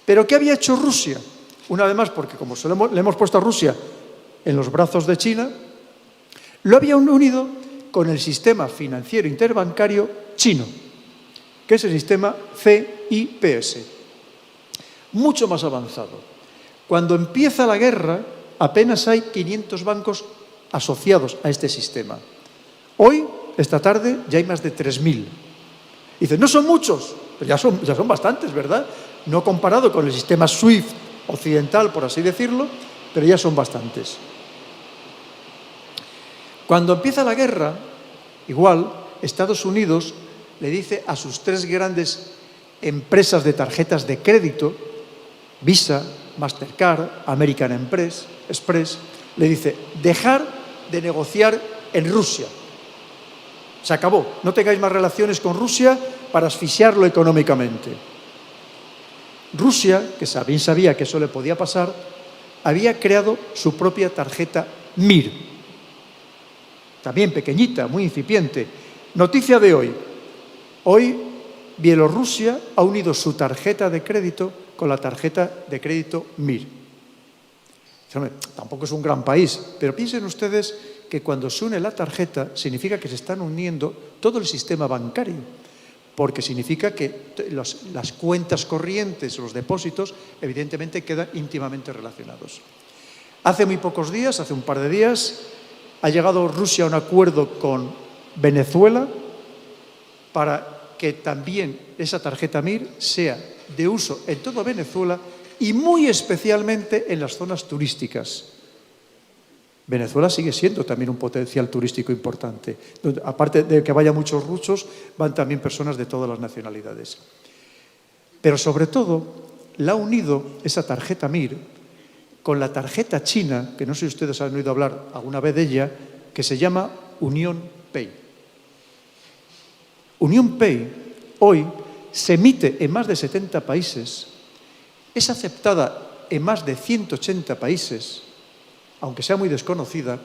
¿Pero qué había hecho Rusia? Una vez más, porque como le hemos puesto a Rusia en los brazos de China, lo había unido con el sistema financiero interbancario chino, que es el sistema CIPS, mucho más avanzado. Cuando empieza la guerra, apenas hay 500 bancos asociados a este sistema. Hoy, esta tarde, ya hay más de 3.000. Dicen, no son muchos, pero ya son bastantes, ¿verdad? No comparado con el sistema SWIFT occidental, por así decirlo, pero ya son bastantes. Cuando empieza la guerra, igual, Estados Unidos le dice a sus tres grandes empresas de tarjetas de crédito, Visa, Mastercard, American Express, le dice, dejar de negociar en Rusia. Se acabó, no tengáis más relaciones con Rusia para asfixiarlo económicamente. Rusia, que bien sabía que eso le podía pasar, había creado su propia tarjeta MIR, también pequeñita, muy incipiente. Noticia de hoy. Hoy Bielorrusia ha unido su tarjeta de crédito con la tarjeta de crédito MIR. Tampoco es un gran país, pero piensen ustedes que cuando se une la tarjeta significa que se están uniendo todo el sistema bancario, porque significa que las cuentas corrientes, los depósitos, evidentemente quedan íntimamente relacionados. Hace muy pocos días, hace un par de días, ha llegado Rusia a un acuerdo con Venezuela para que también esa tarjeta MIR sea de uso en toda Venezuela y muy especialmente en las zonas turísticas. Venezuela sigue siendo también un potencial turístico importante. Aparte de que vayan muchos rusos, van también personas de todas las nacionalidades. Pero sobre todo, la ha unido esa tarjeta MIR con la tarjeta china, que no sé si ustedes han oído hablar alguna vez de ella, que se llama Unión Pay. Unión Pay hoy se emite en más de 70 países, es aceptada en más de 180 países, aunque sea muy desconocida,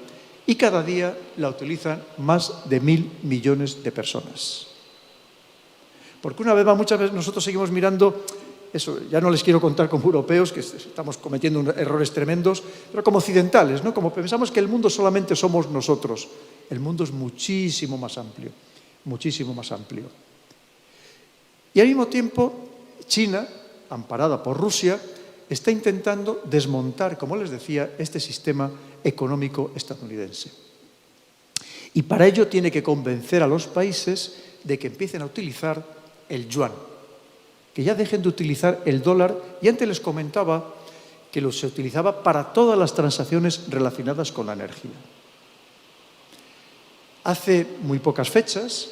y cada día la utilizan más de 1.000 millones de personas. Porque una vez más, muchas veces nosotros seguimos mirando, eso ya no les quiero contar como europeos, que estamos cometiendo errores tremendos, pero como occidentales, ¿no? Como pensamos que el mundo solamente somos nosotros. El mundo es muchísimo más amplio, muchísimo más amplio. Y al mismo tiempo, China, amparada por Rusia, está intentando desmontar, como les decía, este sistema económico estadounidense. Y para ello tiene que convencer a los países de que empiecen a utilizar el yuan, que ya dejen de utilizar el dólar. Y antes les comentaba que se utilizaba para todas las transacciones relacionadas con la energía. Hace muy pocas fechas,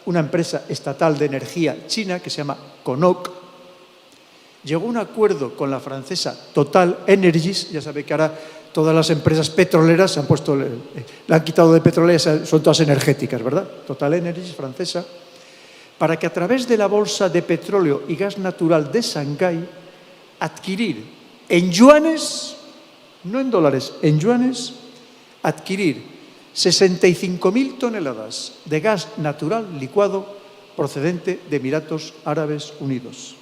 una empresa estatal de energía china que se llama CNOOC llegó a un acuerdo con la francesa Total Energies. Ya sabe que ahora todas las empresas petroleras se han puesto, le han quitado de petroleras, son todas energéticas, ¿verdad? Total Energies, francesa, para que a través de la bolsa de petróleo y gas natural de Shanghái adquirir en yuanes, no en dólares, en yuanes, adquirir 65.000 toneladas de gas natural licuado procedente de Emiratos Árabes Unidos.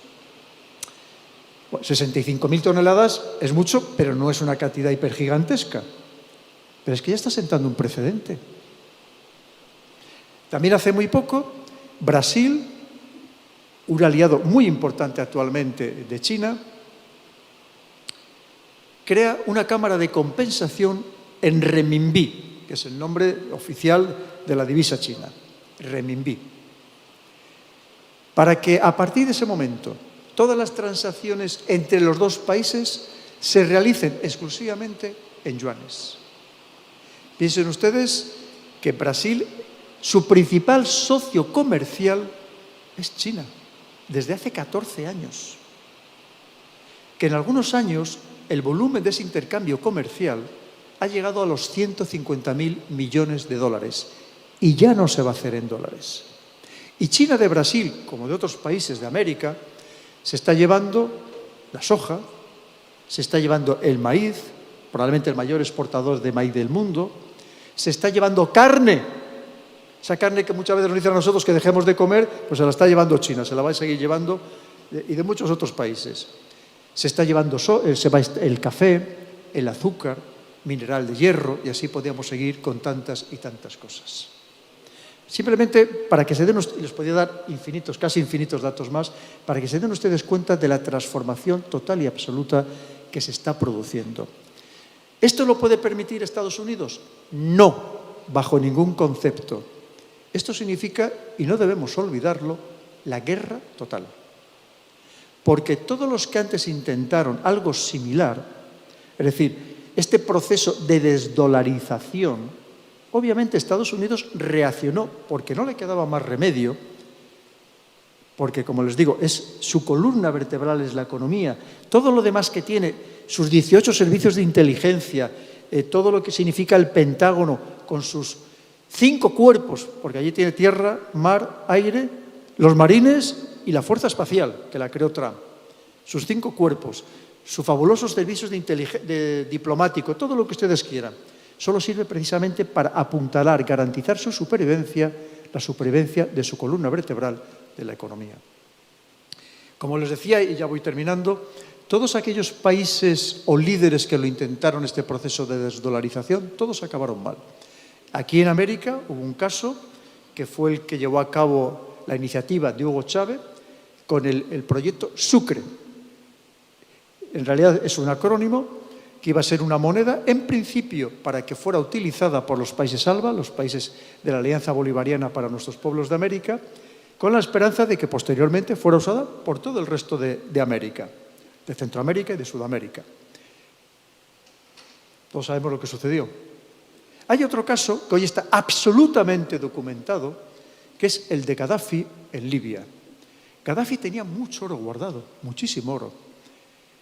Bueno, 65.000 toneladas es mucho, pero no es una cantidad hipergigantesca. Pero es que ya está sentando un precedente. También hace muy poco, Brasil, un aliado muy importante actualmente de China, crea una cámara de compensación en renminbi, que es el nombre oficial de la divisa china, renminbi, para que a partir de ese momento todas las transacciones entre los dos países se realicen exclusivamente en yuanes. Piensen ustedes que Brasil, su principal socio comercial es China, desde hace 14 años. Que en algunos años el volumen de ese intercambio comercial ha llegado a los 150.000 millones de dólares y ya no se va a hacer en dólares. Y China de Brasil, como de otros países de América, se está llevando la soja, se está llevando el maíz, probablemente el mayor exportador de maíz del mundo, se está llevando carne, esa carne que muchas veces nos dicen a nosotros que dejemos de comer, pues se la está llevando China, se la va a seguir llevando, y de muchos otros países. Se está llevando el café, el azúcar, mineral de hierro, y así podríamos seguir con tantas y tantas cosas. Simplemente para que se den, les podría dar infinitos, casi infinitos datos más, para que se den ustedes cuenta de la transformación total y absoluta que se está produciendo. ¿Esto lo puede permitir Estados Unidos? No, bajo ningún concepto. Esto significa, y no debemos olvidarlo, la guerra total. Porque todos los que antes intentaron algo similar, es decir, este proceso de desdolarización, obviamente Estados Unidos reaccionó porque no le quedaba más remedio porque, como les digo, su columna vertebral es la economía. Todo lo demás que tiene, sus 18 servicios de inteligencia, todo lo que significa el Pentágono, con sus 5 cuerpos, porque allí tiene tierra, mar, aire, los marines y la Fuerza Espacial, que la creó Trump. Sus 5 cuerpos, sus fabulosos servicios de diplomático, todo lo que ustedes quieran, solo sirve precisamente para apuntalar, garantizar su supervivencia, la supervivencia de su columna vertebral de la economía. Como les decía, y ya voy terminando, todos aquellos países o líderes que lo intentaron este proceso de desdolarización, todos acabaron mal. Aquí en América hubo un caso que fue el que llevó a cabo la iniciativa de Hugo Chávez con el proyecto Sucre. En realidad es un acrónimo que iba a ser una moneda, en principio, para que fuera utilizada por los países ALBA, los países de la Alianza Bolivariana para nuestros pueblos de América, con la esperanza de que posteriormente fuera usada por todo el resto de América, de Centroamérica y de Sudamérica. Todos sabemos lo que sucedió. Hay otro caso que hoy está absolutamente documentado, que es el de Gaddafi en Libia. Gaddafi tenía mucho oro guardado, muchísimo oro.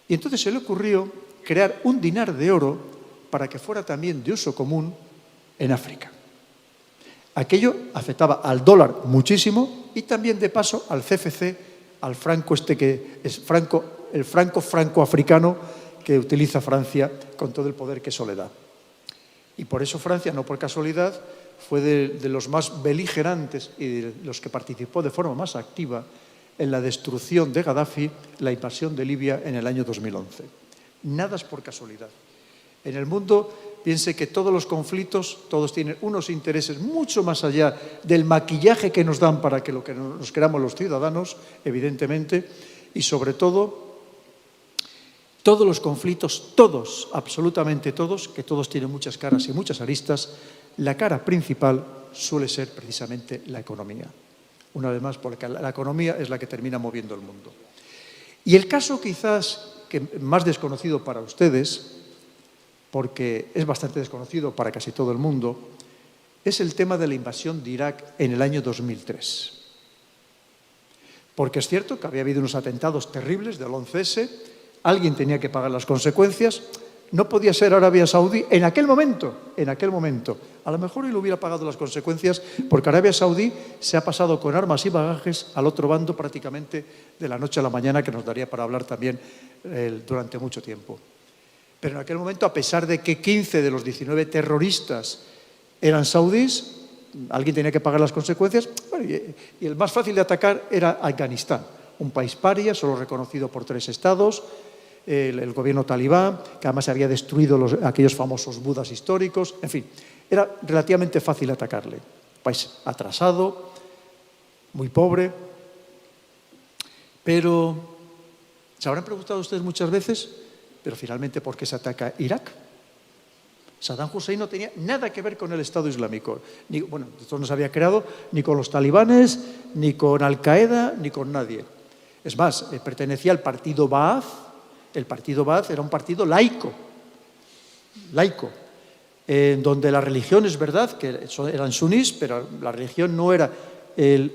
Y entonces se le ocurrió crear un dinar de oro para que fuera también de uso común en África. Aquello afectaba al dólar muchísimo y también de paso al CFC, al franco que es el franco francoafricano que utiliza Francia con todo el poder que eso le da. Y por eso Francia, no por casualidad, fue de los más beligerantes y de los que participó de forma más activa en la destrucción de Gaddafi, la invasión de Libia en el año 2011. Nada es por casualidad. En el mundo, piense que todos los conflictos, todos tienen unos intereses mucho más allá del maquillaje que nos dan para que lo que nos queramos los ciudadanos, evidentemente, y sobre todo, todos los conflictos, todos, absolutamente todos, que todos tienen muchas caras y muchas aristas, la cara principal suele ser precisamente la economía. Una vez más, porque la economía es la que termina moviendo el mundo. Y el caso quizás que más desconocido para ustedes, porque es bastante desconocido para casi todo el mundo, es el tema de la invasión de Irak en el año 2003. Porque es cierto que había habido unos atentados terribles del 11S, alguien tenía que pagar las consecuencias, no podía ser Arabia Saudí en aquel momento. A lo mejor él hubiera pagado las consecuencias porque Arabia Saudí se ha pasado con armas y bagajes al otro bando prácticamente de la noche a la mañana, que nos daría para hablar también durante mucho tiempo. Pero en aquel momento, a pesar de que 15 de los 19 terroristas eran saudíes, alguien tenía que pagar las consecuencias, y el más fácil de atacar era Afganistán, un país paria, solo reconocido por 3 estados, el gobierno talibán, que además había destruido aquellos famosos budas históricos, en fin, era relativamente fácil atacarle. País atrasado, muy pobre, pero se habrán preguntado ustedes muchas veces, pero finalmente, ¿por qué se ataca Irak? Saddam Hussein no tenía nada que ver con el Estado Islámico. Esto no se había creado ni con los talibanes, ni con Al-Qaeda, ni con nadie. Es más, pertenecía al partido Ba'ath. El partido Ba'ath era un partido laico, donde la religión, es verdad, que eran sunís, pero la religión no era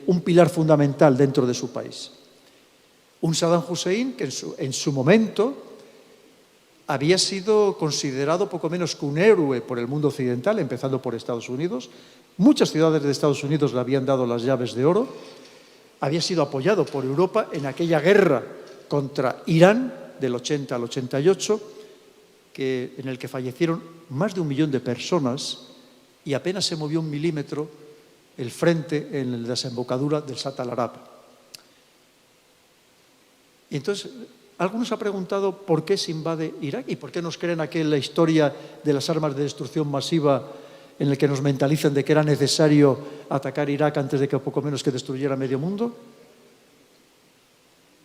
un pilar fundamental dentro de su país. Un Saddam Hussein que en su momento había sido considerado poco menos que un héroe por el mundo occidental, empezando por Estados Unidos. Muchas ciudades de Estados Unidos le habían dado las llaves de oro. Había sido apoyado por Europa en aquella guerra contra Irán del 80 al 88, en el que fallecieron más de 1 millón de personas y apenas se movió 1 milímetro el frente en la desembocadura del Shat al-Arab. Y entonces, algunos se han preguntado por qué se invade Irak y por qué nos creen aquella historia de las armas de destrucción masiva en el que nos mentalizan de que era necesario atacar Irak antes de que poco menos que destruyera medio mundo.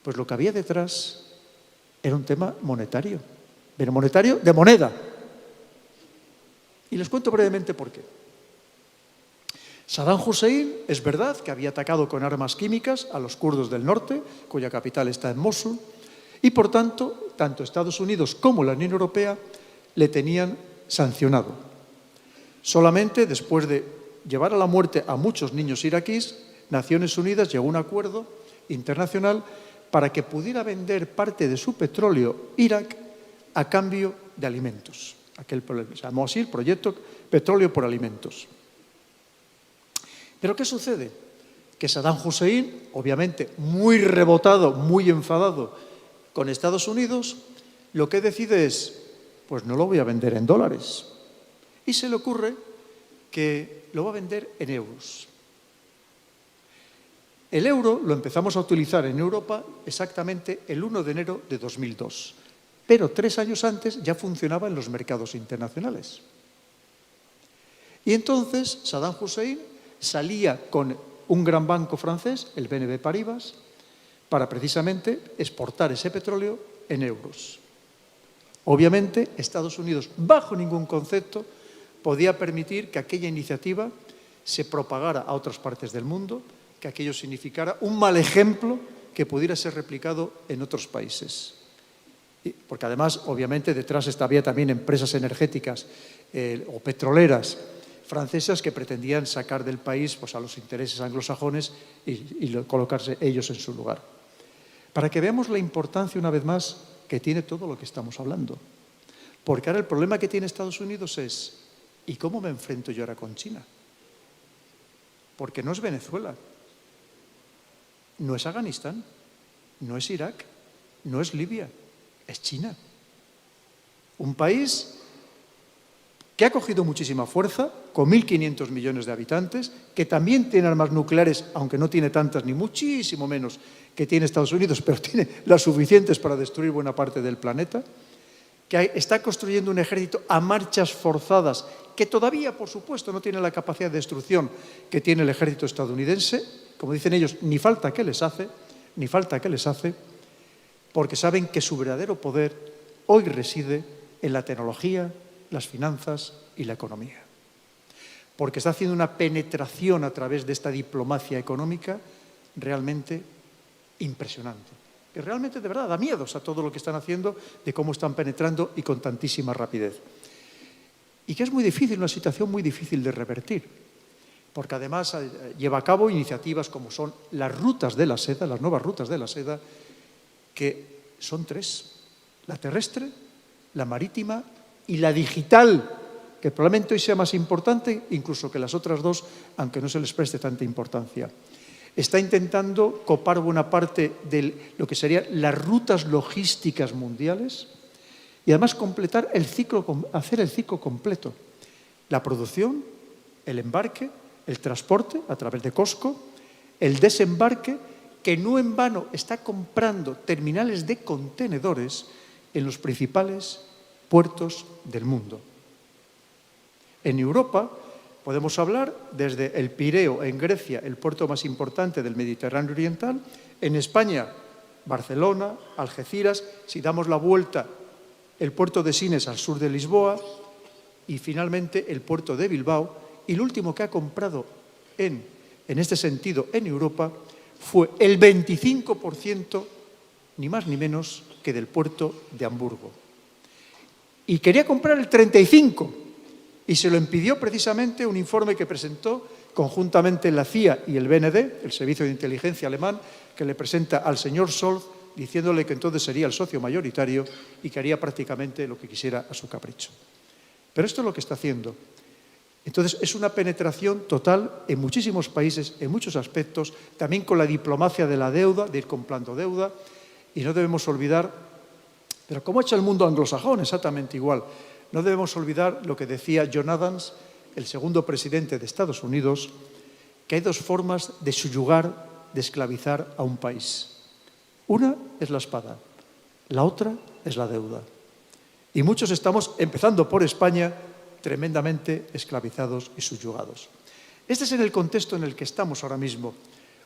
Pues lo que había detrás era un tema monetario, pero monetario de moneda. Y les cuento brevemente por qué. Saddam Hussein, es verdad que había atacado con armas químicas a los kurdos del norte, cuya capital está en Mosul, y por tanto, tanto Estados Unidos como la Unión Europea le tenían sancionado. Solamente después de llevar a la muerte a muchos niños iraquíes, Naciones Unidas llegó a un acuerdo internacional para que pudiera vender parte de su petróleo Irak a cambio de alimentos. Se llamó así el proyecto Petróleo por Alimentos. ¿Pero qué sucede? Que Saddam Hussein, obviamente muy rebotado, muy enfadado con Estados Unidos, lo que decide es, pues no lo voy a vender en dólares. Y se le ocurre que lo va a vender en euros. El euro lo empezamos a utilizar en Europa exactamente el 1 de enero de 2002, pero 3 años antes ya funcionaba en los mercados internacionales. Y entonces Saddam Hussein salía con un gran banco francés, el BNP Paribas, para precisamente exportar ese petróleo en euros. Obviamente, Estados Unidos, bajo ningún concepto, podía permitir que aquella iniciativa se propagara a otras partes del mundo, que aquello significara un mal ejemplo que pudiera ser replicado en otros países. Porque además, obviamente, detrás había también empresas energéticas o petroleras francesas que pretendían sacar del país pues, a los intereses anglosajones y colocarse ellos en su lugar. Para que veamos la importancia, una vez más, que tiene todo lo que estamos hablando. Porque ahora el problema que tiene Estados Unidos es, ¿y cómo me enfrento yo ahora con China? Porque no es Venezuela, no es Afganistán, no es Irak, no es Libia, es China. Un país que ha cogido muchísima fuerza, con 1.500 millones de habitantes, que también tiene armas nucleares, aunque no tiene tantas ni muchísimo menos que tiene Estados Unidos, pero tiene las suficientes para destruir buena parte del planeta, que está construyendo un ejército a marchas forzadas, que todavía, por supuesto, no tiene la capacidad de destrucción que tiene el ejército estadounidense, como dicen ellos, ni falta que les hace, porque saben que su verdadero poder hoy reside en la tecnología, las finanzas y la economía. Porque está haciendo una penetración a través de esta diplomacia económica realmente impresionante. Que realmente, de verdad, da miedos a todo lo que están haciendo, de cómo están penetrando y con tantísima rapidez. Y que es muy difícil, una situación muy difícil de revertir. Porque además lleva a cabo iniciativas como son las rutas de la seda, las nuevas rutas de la seda, que son 3. La terrestre, la marítima y la digital, que probablemente hoy sea más importante incluso que las otras 2, aunque no se les preste tanta importancia. Está intentando copar buena parte de lo que serían las rutas logísticas mundiales y además completar hacer el ciclo completo. La producción, el embarque, el transporte a través de COSCO, el desembarque, que no en vano está comprando terminales de contenedores en los principales puertos del mundo. En Europa podemos hablar desde el Pireo, en Grecia, el puerto más importante del Mediterráneo Oriental, en España, Barcelona, Algeciras, si damos la vuelta, el puerto de Sines al sur de Lisboa y finalmente el puerto de Bilbao. Y lo último que ha comprado en este sentido en Europa fue el 25%, ni más ni menos que del puerto de Hamburgo. Y quería comprar el 35%, y se lo impidió precisamente un informe que presentó conjuntamente la CIA y el BND, el Servicio de Inteligencia alemán, que le presenta al señor Scholz, diciéndole que entonces sería el socio mayoritario y que haría prácticamente lo que quisiera a su capricho. Pero esto es lo que está haciendo. Entonces, es una penetración total en muchísimos países, en muchos aspectos, también con la diplomacia de la deuda, de ir comprando deuda, y no debemos olvidar, pero como ha hecho el mundo anglosajón, exactamente igual, no debemos olvidar lo que decía John Adams, el segundo presidente de Estados Unidos, que hay 2 formas de subyugar, de esclavizar a un país. Una es la espada, la otra es la deuda. Y muchos estamos, empezando por España, tremendamente esclavizados y subyugados. Este es el contexto en el que estamos ahora mismo.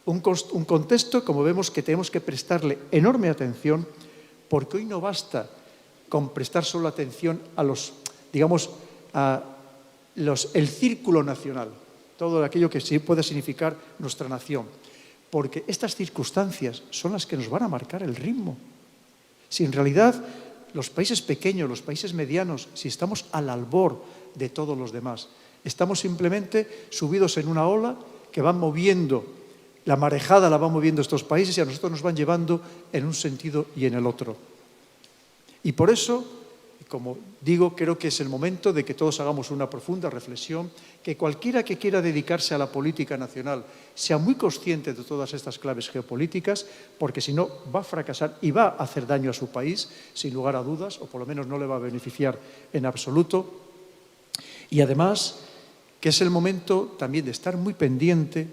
Un contexto, como vemos, que tenemos que prestarle enorme atención, porque hoy no basta con prestar solo atención a el círculo nacional, todo aquello que sí puede significar nuestra nación, porque estas circunstancias son las que nos van a marcar el ritmo. Si en realidad los países pequeños, los países medianos, si estamos al albor de todos los demás, estamos simplemente subidos en una ola que va moviendo La marejada la van moviendo estos países y a nosotros nos van llevando en un sentido y en el otro. Y por eso, como digo, creo que es el momento de que todos hagamos una profunda reflexión, que cualquiera que quiera dedicarse a la política nacional sea muy consciente de todas estas claves geopolíticas, porque si no va a fracasar y va a hacer daño a su país, sin lugar a dudas, o por lo menos no le va a beneficiar en absoluto. Y además, que es el momento también de estar muy pendiente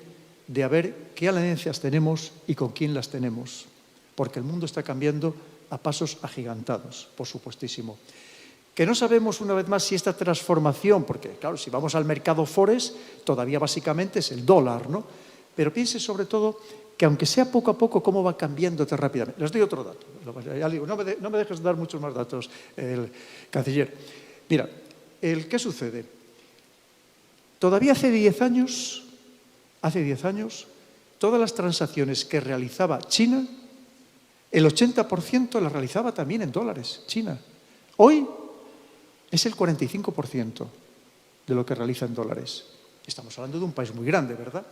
de a ver qué alianzas tenemos y con quién las tenemos, porque el mundo está cambiando a pasos agigantados, por supuestísimo. Que no sabemos, una vez más, si esta transformación, porque claro, si vamos al mercado Forex, todavía básicamente es el dólar, ¿no? Pero piense sobre todo que aunque sea poco a poco, cómo va cambiando tan rápidamente. Les doy otro dato. Ya digo, no me dejes dar muchos más datos, el canciller. Mira, ¿qué sucede? Todavía hace 10 años, todas las transacciones que realizaba China, el 80% las realizaba también en dólares, China. Hoy es el 45% de lo que realiza en dólares. Estamos hablando de un país muy grande, ¿verdad?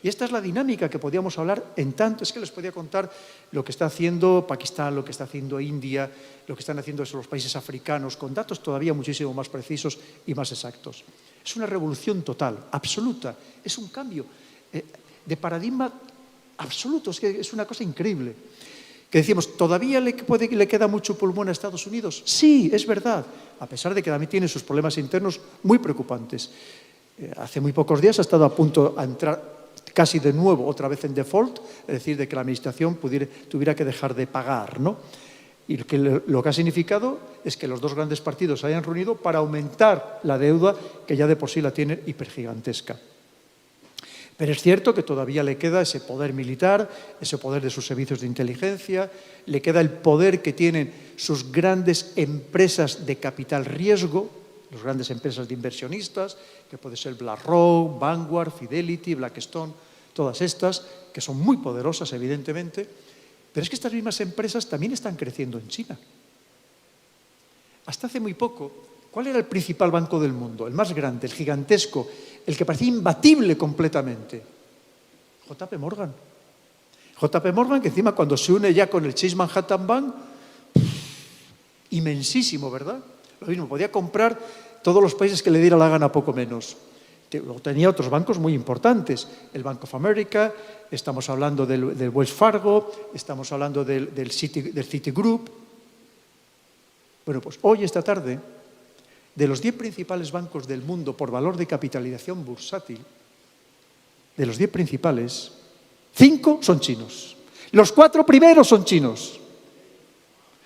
Y esta es la dinámica que podíamos hablar en tanto. Es que les podía contar lo que está haciendo Pakistán, lo que está haciendo India, lo que están haciendo los países africanos, con datos todavía muchísimo más precisos y más exactos. Es una revolución total, absoluta. Es un cambio de paradigma absoluto. Es que es una cosa increíble. Que decíamos, ¿todavía le queda mucho pulmón a Estados Unidos? Sí, es verdad, a pesar de que también tiene sus problemas internos muy preocupantes. Hace muy pocos días ha estado a punto de entrar casi de nuevo otra vez en default, es decir, de que la administración tuviera que dejar de pagar, ¿no? Y lo que ha significado es que los dos grandes partidos se hayan reunido para aumentar la deuda que ya de por sí la tienen hipergigantesca. Pero es cierto que todavía le queda ese poder militar, ese poder de sus servicios de inteligencia, le queda el poder que tienen sus grandes empresas de capital riesgo, las grandes empresas de inversionistas, que puede ser BlackRock, Vanguard, Fidelity, Blackstone, todas estas, que son muy poderosas, evidentemente, pero es que estas mismas empresas también están creciendo en China. Hasta hace muy poco, ¿cuál era el principal banco del mundo? El más grande, el gigantesco, el que parecía imbatible completamente. JP Morgan. JP Morgan, que encima cuando se une ya con el Chase Manhattan Bank, inmensísimo, ¿verdad? Lo mismo, podía comprar todos los países que le diera la gana, poco menos. Luego tenía otros bancos muy importantes, el Bank of America, estamos hablando del Wells Fargo, estamos hablando del Citigroup. Bueno, pues hoy, esta tarde, de los 10 principales bancos del mundo por valor de capitalización bursátil, de los 10 principales, 5 son chinos. Los 4 primeros son chinos.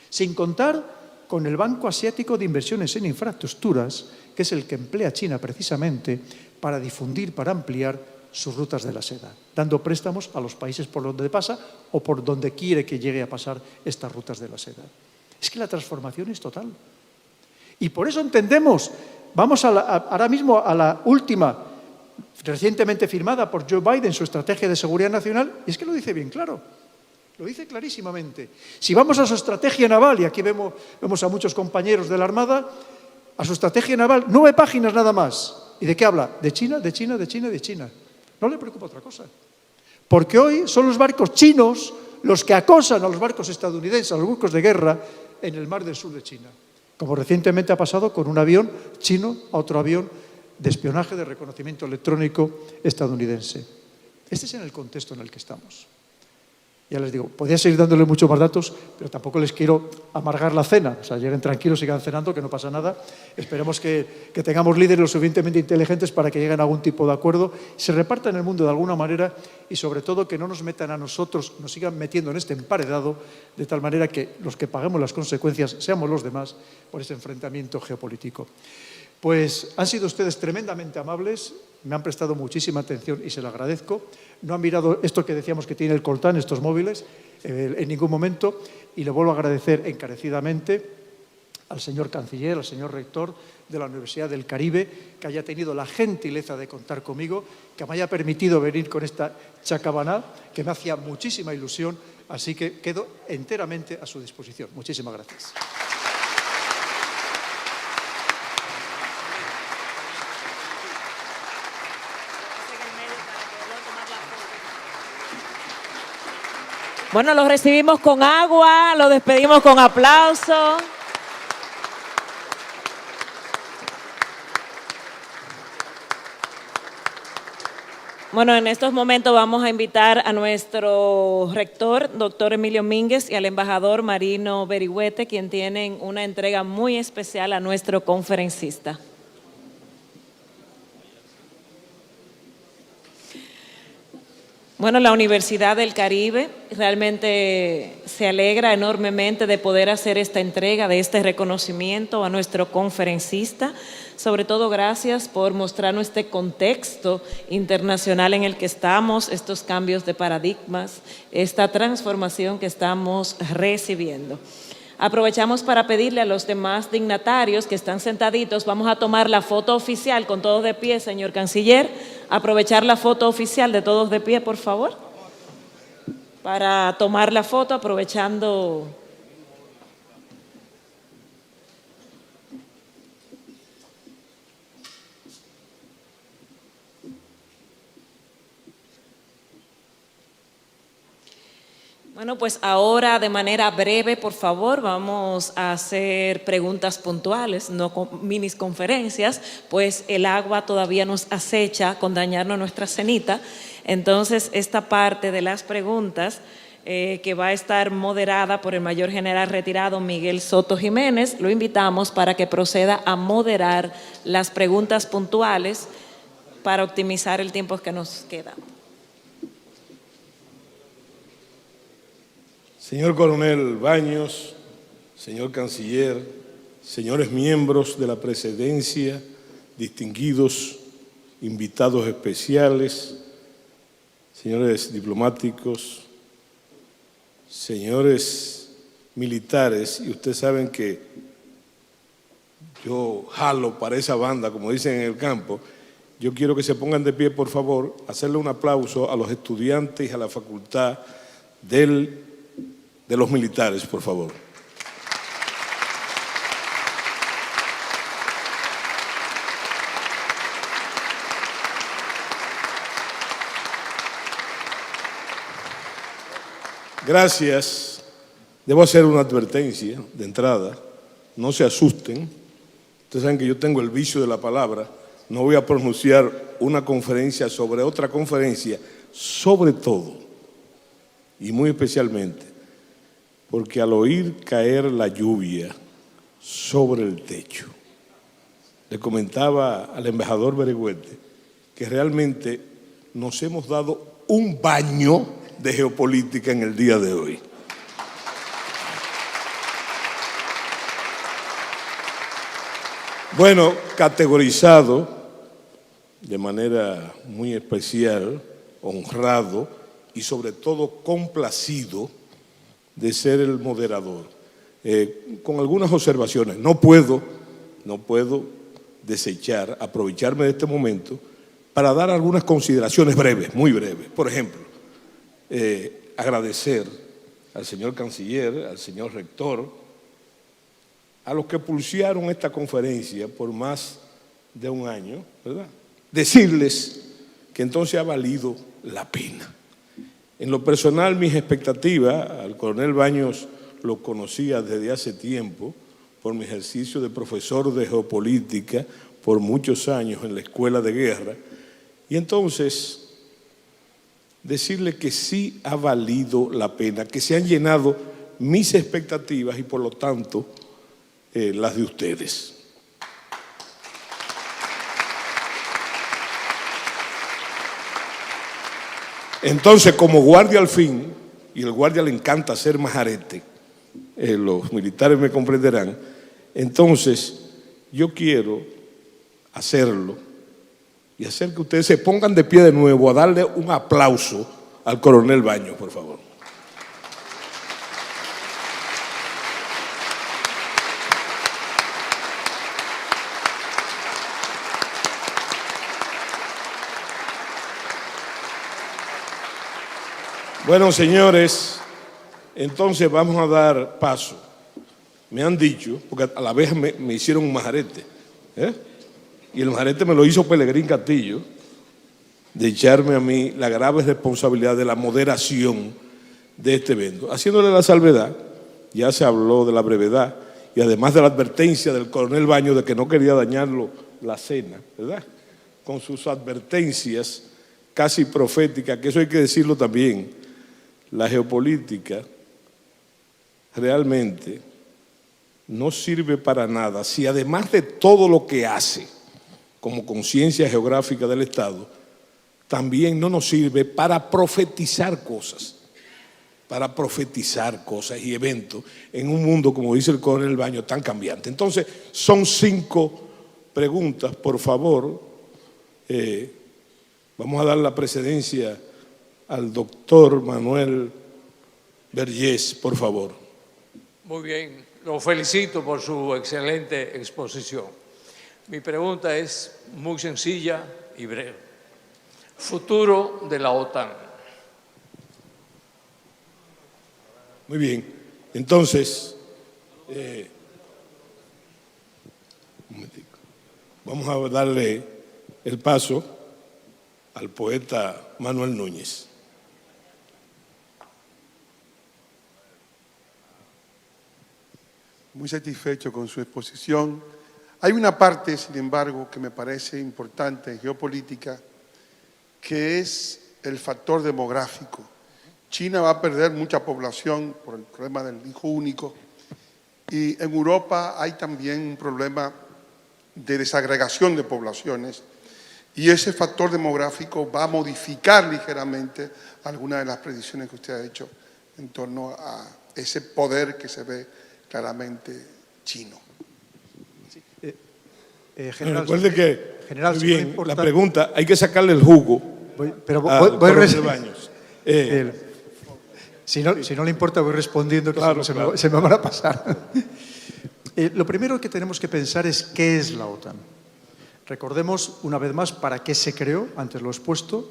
Sin contar con el Banco Asiático de Inversiones en Infraestructuras, que es el que emplea China precisamente para difundir, para ampliar sus rutas de la seda, dando préstamos a los países por donde pasa o por donde quiere que llegue a pasar estas rutas de la seda. Es que la transformación es total. Y por eso entendemos, vamos ahora mismo a la última, recientemente firmada por Joe Biden, su estrategia de seguridad nacional, y es que lo dice bien claro, lo dice clarísimamente. Si vamos a su estrategia naval, y aquí vemos a muchos compañeros de la Armada, a su estrategia naval, 9 páginas nada más. ¿Y de qué habla? De China, de China, de China y de China. No le preocupa otra cosa. Porque hoy son los barcos chinos los que acosan a los barcos estadounidenses, a los buques de guerra, en el mar del sur de China. Como recientemente ha pasado con un avión chino a otro avión de espionaje, de reconocimiento electrónico estadounidense. Este es en el contexto en el que estamos. Ya les digo, podría seguir dándole muchos más datos, pero tampoco les quiero amargar la cena. O sea, lleguen tranquilos, sigan cenando, que no pasa nada. Esperemos que tengamos líderes lo suficientemente inteligentes para que lleguen a algún tipo de acuerdo, se repartan el mundo de alguna manera y sobre todo que no nos metan a nosotros, nos sigan metiendo en este emparedado, de tal manera que los que paguemos las consecuencias seamos los demás por ese enfrentamiento geopolítico. Pues han sido ustedes tremendamente amables, me han prestado muchísima atención y se lo agradezco. No han mirado esto que decíamos que tiene el coltán, estos móviles, en ningún momento, y le vuelvo a agradecer encarecidamente al señor canciller, al señor rector de la Universidad del Caribe, que haya tenido la gentileza de contar conmigo, que me haya permitido venir con esta chacabaná, que me hacía muchísima ilusión, así que quedo enteramente a su disposición. Muchísimas gracias. Bueno, lo recibimos con agua, lo despedimos con aplauso. Bueno, en estos momentos vamos a invitar a nuestro rector, doctor Emilio Mínguez, y al embajador Marino Berigüete, quien tienen una entrega muy especial a nuestro conferencista. Bueno, la Universidad del Caribe realmente se alegra enormemente de poder hacer esta entrega, de este reconocimiento a nuestro conferencista. Sobre todo, gracias por mostrarnos este contexto internacional en el que estamos, estos cambios de paradigmas, esta transformación que estamos recibiendo. Aprovechamos para pedirle a los demás dignatarios que están sentaditos, vamos a tomar la foto oficial con todos de pie, señor canciller. Aprovechar la foto oficial de todos de pie, por favor, para tomar la foto aprovechando. Bueno, pues ahora de manera breve, por favor, vamos a hacer preguntas puntuales, no minis conferencias, pues el agua todavía nos acecha con dañarnos nuestra cenita. Entonces, esta parte de las preguntas que va a estar moderada por el mayor general retirado Miguel Soto Jiménez, lo invitamos para que proceda a moderar las preguntas puntuales para optimizar el tiempo que nos queda. Señor Coronel Baños, señor Canciller, señores miembros de la Presidencia, distinguidos invitados especiales, señores diplomáticos, señores militares, y ustedes saben que yo jalo para esa banda, como dicen en el campo. Yo quiero que se pongan de pie, por favor, hacerle un aplauso a los estudiantes y a la facultad de los militares, por favor. Gracias. Debo hacer una advertencia de entrada. No se asusten. Ustedes saben que yo tengo el vicio de la palabra. No voy a pronunciar una conferencia sobre otra conferencia, sobre todo, y muy especialmente, porque al oír caer la lluvia sobre el techo, le comentaba al embajador Berigüete que realmente nos hemos dado un baño de geopolítica en el día de hoy. Bueno, categorizado de manera muy especial, honrado y sobre todo complacido de ser el moderador, con algunas observaciones. No puedo desechar, aprovecharme de este momento para dar algunas consideraciones breves, muy breves. Por ejemplo, agradecer al señor canciller, al señor rector, a los que pulsearon esta conferencia por más de un año, ¿verdad? Decirles que entonces ha valido la pena. En lo personal, mis expectativas, al coronel Baños lo conocía desde hace tiempo por mi ejercicio de profesor de geopolítica por muchos años en la Escuela de Guerra, y entonces decirle que sí ha valido la pena, que se han llenado mis expectativas y por lo tanto las de ustedes. Entonces, como guardia al fin, y el guardia le encanta hacer majarete, los militares me comprenderán, entonces yo quiero hacerlo y hacer que ustedes se pongan de pie de nuevo a darle un aplauso al coronel Baños, por favor. Bueno, señores, entonces vamos a dar paso. Me han dicho, porque a la vez me hicieron un majarete, y el majarete me lo hizo Pelegrín Castillo, de echarme a mí la grave responsabilidad de la moderación de este evento. Haciéndole la salvedad, ya se habló de la brevedad y además de la advertencia del coronel Baños de que no quería dañarlo la cena, ¿verdad? Con sus advertencias casi proféticas, que eso hay que decirlo también, la geopolítica realmente no sirve para nada si además de todo lo que hace como conciencia geográfica del Estado, también no nos sirve para profetizar cosas y eventos en un mundo, como dice el coronel Baños, tan cambiante. Entonces, son 5 preguntas, por favor. Vamos a dar la precedencia al doctor Manuel Vergés, por favor. Muy bien, lo felicito por su excelente exposición. Mi pregunta es muy sencilla y breve. Futuro de la OTAN. Muy bien, entonces, un momentico. Vamos a darle el paso al poeta Manuel Núñez. Muy satisfecho con su exposición. Hay una parte, sin embargo, que me parece importante en geopolítica, que es el factor demográfico. China va a perder mucha población por el problema del hijo único y en Europa hay también un problema de desagregación de poblaciones y ese factor demográfico va a modificar ligeramente algunas de las predicciones que usted ha hecho en torno a ese poder que se ve claramente chino. General, recuerde que, general, muy bien, la pregunta, hay que sacarle el jugo. Baños. Si no le importa, voy respondiendo, que claro, se me van a pasar. Lo primero que tenemos que pensar es qué es la OTAN. Recordemos, una vez más, para qué se creó, antes lo he expuesto.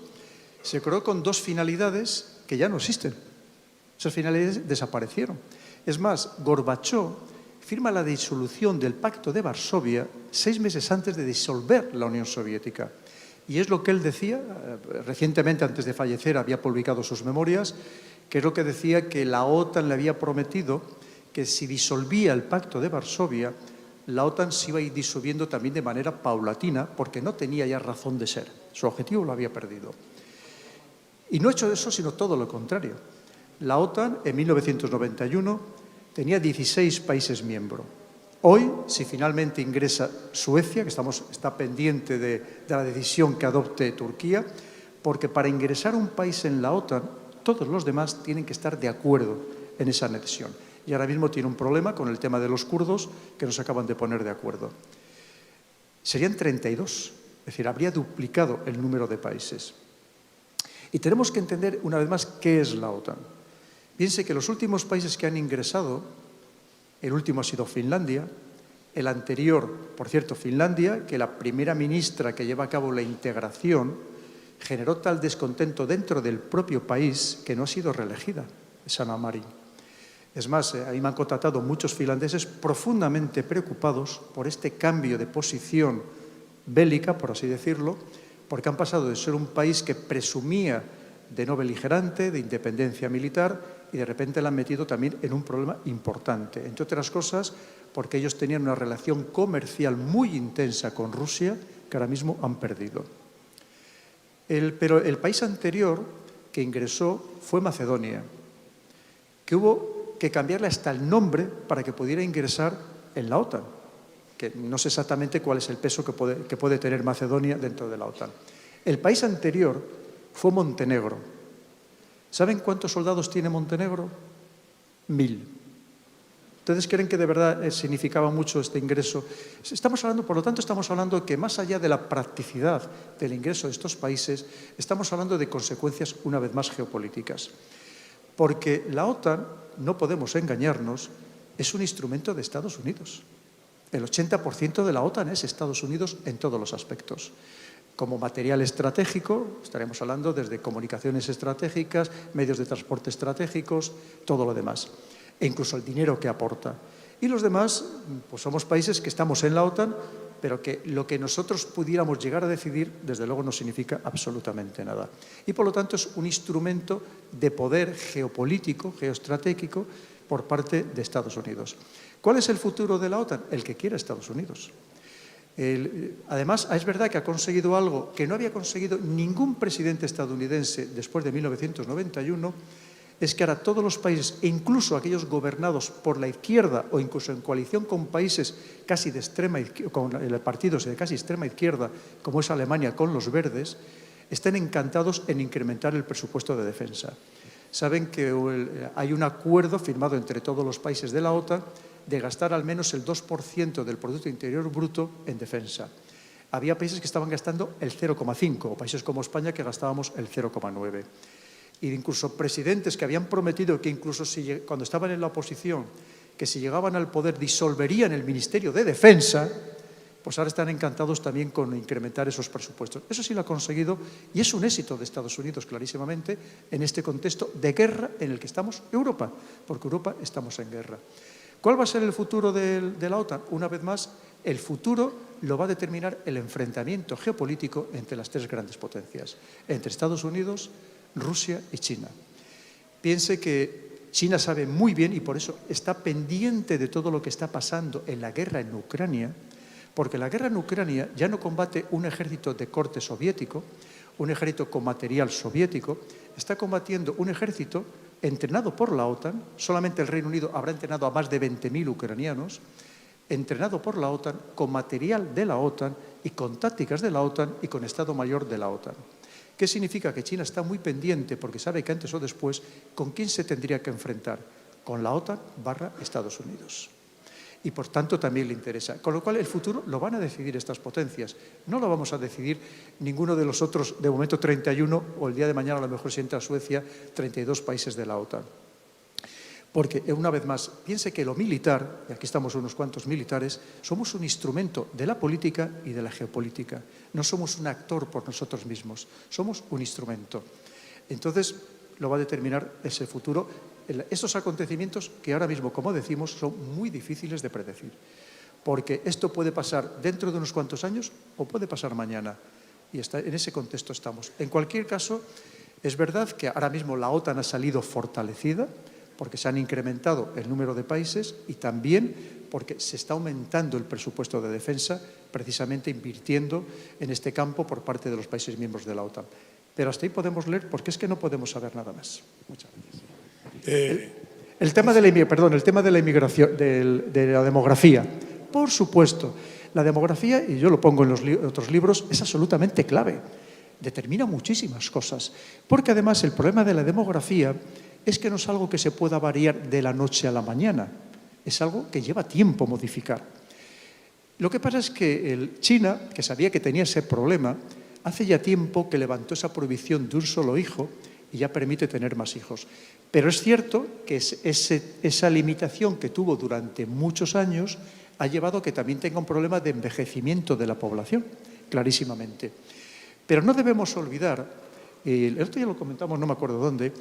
Se creó con 2 finalidades que ya no existen. Esas finalidades desaparecieron. Es más, Gorbachov firma la disolución del Pacto de Varsovia 6 meses antes de disolver la Unión Soviética. Y es lo que él decía, recientemente antes de fallecer había publicado sus memorias, que es lo que decía que la OTAN le había prometido que si disolvía el Pacto de Varsovia, la OTAN se iba a ir disolviendo también de manera paulatina, porque no tenía ya razón de ser. Su objetivo lo había perdido. Y no ha hecho eso, sino todo lo contrario. La OTAN, en 1991, tenía 16 países miembros. Hoy, si finalmente ingresa Suecia, que está pendiente de la decisión que adopte Turquía, porque para ingresar un país en la OTAN, todos los demás tienen que estar de acuerdo en esa anexión. Y ahora mismo tiene un problema con el tema de los kurdos, que no se acaban de poner de acuerdo. Serían 32, es decir, habría duplicado el número de países. Y tenemos que entender, una vez más, qué es la OTAN. Piense que los últimos países que han ingresado, el último ha sido Finlandia, el anterior, por cierto, Finlandia, que la primera ministra que lleva a cabo la integración generó tal descontento dentro del propio país que no ha sido reelegida, Sanna Marin. Es más, a mí me han contactado muchos finlandeses profundamente preocupados por este cambio de posición bélica, por así decirlo, porque han pasado de ser un país que presumía de no beligerante, de independencia militar, y de repente la han metido también en un problema importante. Entre otras cosas, porque ellos tenían una relación comercial muy intensa con Rusia, que ahora mismo han perdido. Pero el país anterior que ingresó fue Macedonia, que hubo que cambiarle hasta el nombre para que pudiera ingresar en la OTAN, que no sé exactamente cuál es el peso que puede tener Macedonia dentro de la OTAN. El país anterior fue Montenegro. ¿Saben cuántos soldados tiene Montenegro? 1000. ¿Ustedes creen que de verdad significaba mucho este ingreso? Por lo tanto, estamos hablando que más allá de la practicidad del ingreso de estos países, estamos hablando de consecuencias, una vez más, geopolíticas. Porque la OTAN, no podemos engañarnos, es un instrumento de Estados Unidos. El 80% de la OTAN es Estados Unidos en todos los aspectos. Como material estratégico, estaremos hablando desde comunicaciones estratégicas, medios de transporte estratégicos, todo lo demás. E incluso el dinero que aporta. Y los demás, pues somos países que estamos en la OTAN pero que lo que nosotros pudiéramos llegar a decidir, desde luego, no significa absolutamente nada. Y, por lo tanto, es un instrumento de poder geopolítico, geoestratégico, por parte de Estados Unidos. ¿Cuál es el futuro de la OTAN? El que quiera Estados Unidos. Además, es verdad que ha conseguido algo que no había conseguido ningún presidente estadounidense después de 1991, es que ahora todos los países, incluso aquellos gobernados por la izquierda o incluso en coalición con países casi de extrema izquierda, con partidos de casi extrema izquierda, como es Alemania con los verdes, están encantados en incrementar el presupuesto de defensa. Saben que hay un acuerdo firmado entre todos los países de la OTAN de gastar al menos el 2% del Producto Interior Bruto en defensa. Había países que estaban gastando el 0,5, o países como España que gastábamos el 0,9. Y incluso presidentes que habían prometido que incluso cuando estaban en la oposición, que si llegaban al poder disolverían el Ministerio de Defensa, pues ahora están encantados también con incrementar esos presupuestos. Eso sí lo ha conseguido y es un éxito de Estados Unidos, clarísimamente, en este contexto de guerra en el que estamos Europa, porque Europa estamos en guerra. ¿Cuál va a ser el futuro de la OTAN? Una vez más, el futuro lo va a determinar el enfrentamiento geopolítico entre las tres grandes potencias, entre Estados Unidos, Rusia y China. Piense que China sabe muy bien y por eso está pendiente de todo lo que está pasando en la guerra en Ucrania, porque la guerra en Ucrania ya no combate un ejército de corte soviético, un ejército con material soviético, está combatiendo un ejército entrenado por la OTAN, solamente el Reino Unido habrá entrenado a más de 20.000 ucranianos, entrenado por la OTAN, con material de la OTAN y con tácticas de la OTAN y con Estado Mayor de la OTAN. ¿Qué significa? Que China está muy pendiente, porque sabe que antes o después, ¿con quién se tendría que enfrentar? Con la OTAN / Estados Unidos. Y por tanto también le interesa. Con lo cual el futuro lo van a decidir estas potencias. No lo vamos a decidir ninguno de los otros, de momento 31, o el día de mañana a lo mejor si entra Suecia, 32 países de la OTAN. Porque, una vez más, piense que lo militar, y aquí estamos unos cuantos militares, somos un instrumento de la política y de la geopolítica. No somos un actor por nosotros mismos, somos un instrumento. Entonces, lo va a determinar ese futuro. Estos acontecimientos que ahora mismo, como decimos, son muy difíciles de predecir. Porque esto puede pasar dentro de unos cuantos años o puede pasar mañana. Y en ese contexto estamos. En cualquier caso, es verdad que ahora mismo la OTAN ha salido fortalecida, porque se han incrementado el número de países y también porque se está aumentando el presupuesto de defensa, precisamente invirtiendo en este campo por parte de los países miembros de la OTAN. Pero hasta ahí podemos leer, porque es que no podemos saber nada más. Muchas gracias. El tema de la inmigración, de la demografía. Por supuesto, la demografía, y yo lo pongo en los otros libros, es absolutamente clave. Determina muchísimas cosas. Porque además el problema de la demografía es que no es algo que se pueda variar de la noche a la mañana. Es algo que lleva tiempo modificar. Lo que pasa es que China, que sabía que tenía ese problema, hace ya tiempo que levantó esa prohibición de un solo hijo y ya permite tener más hijos. Pero es cierto que esa limitación que tuvo durante muchos años ha llevado a que también tenga un problema de envejecimiento de la población, clarísimamente. Pero no debemos olvidar, el otro día lo comentamos, no me acuerdo dónde,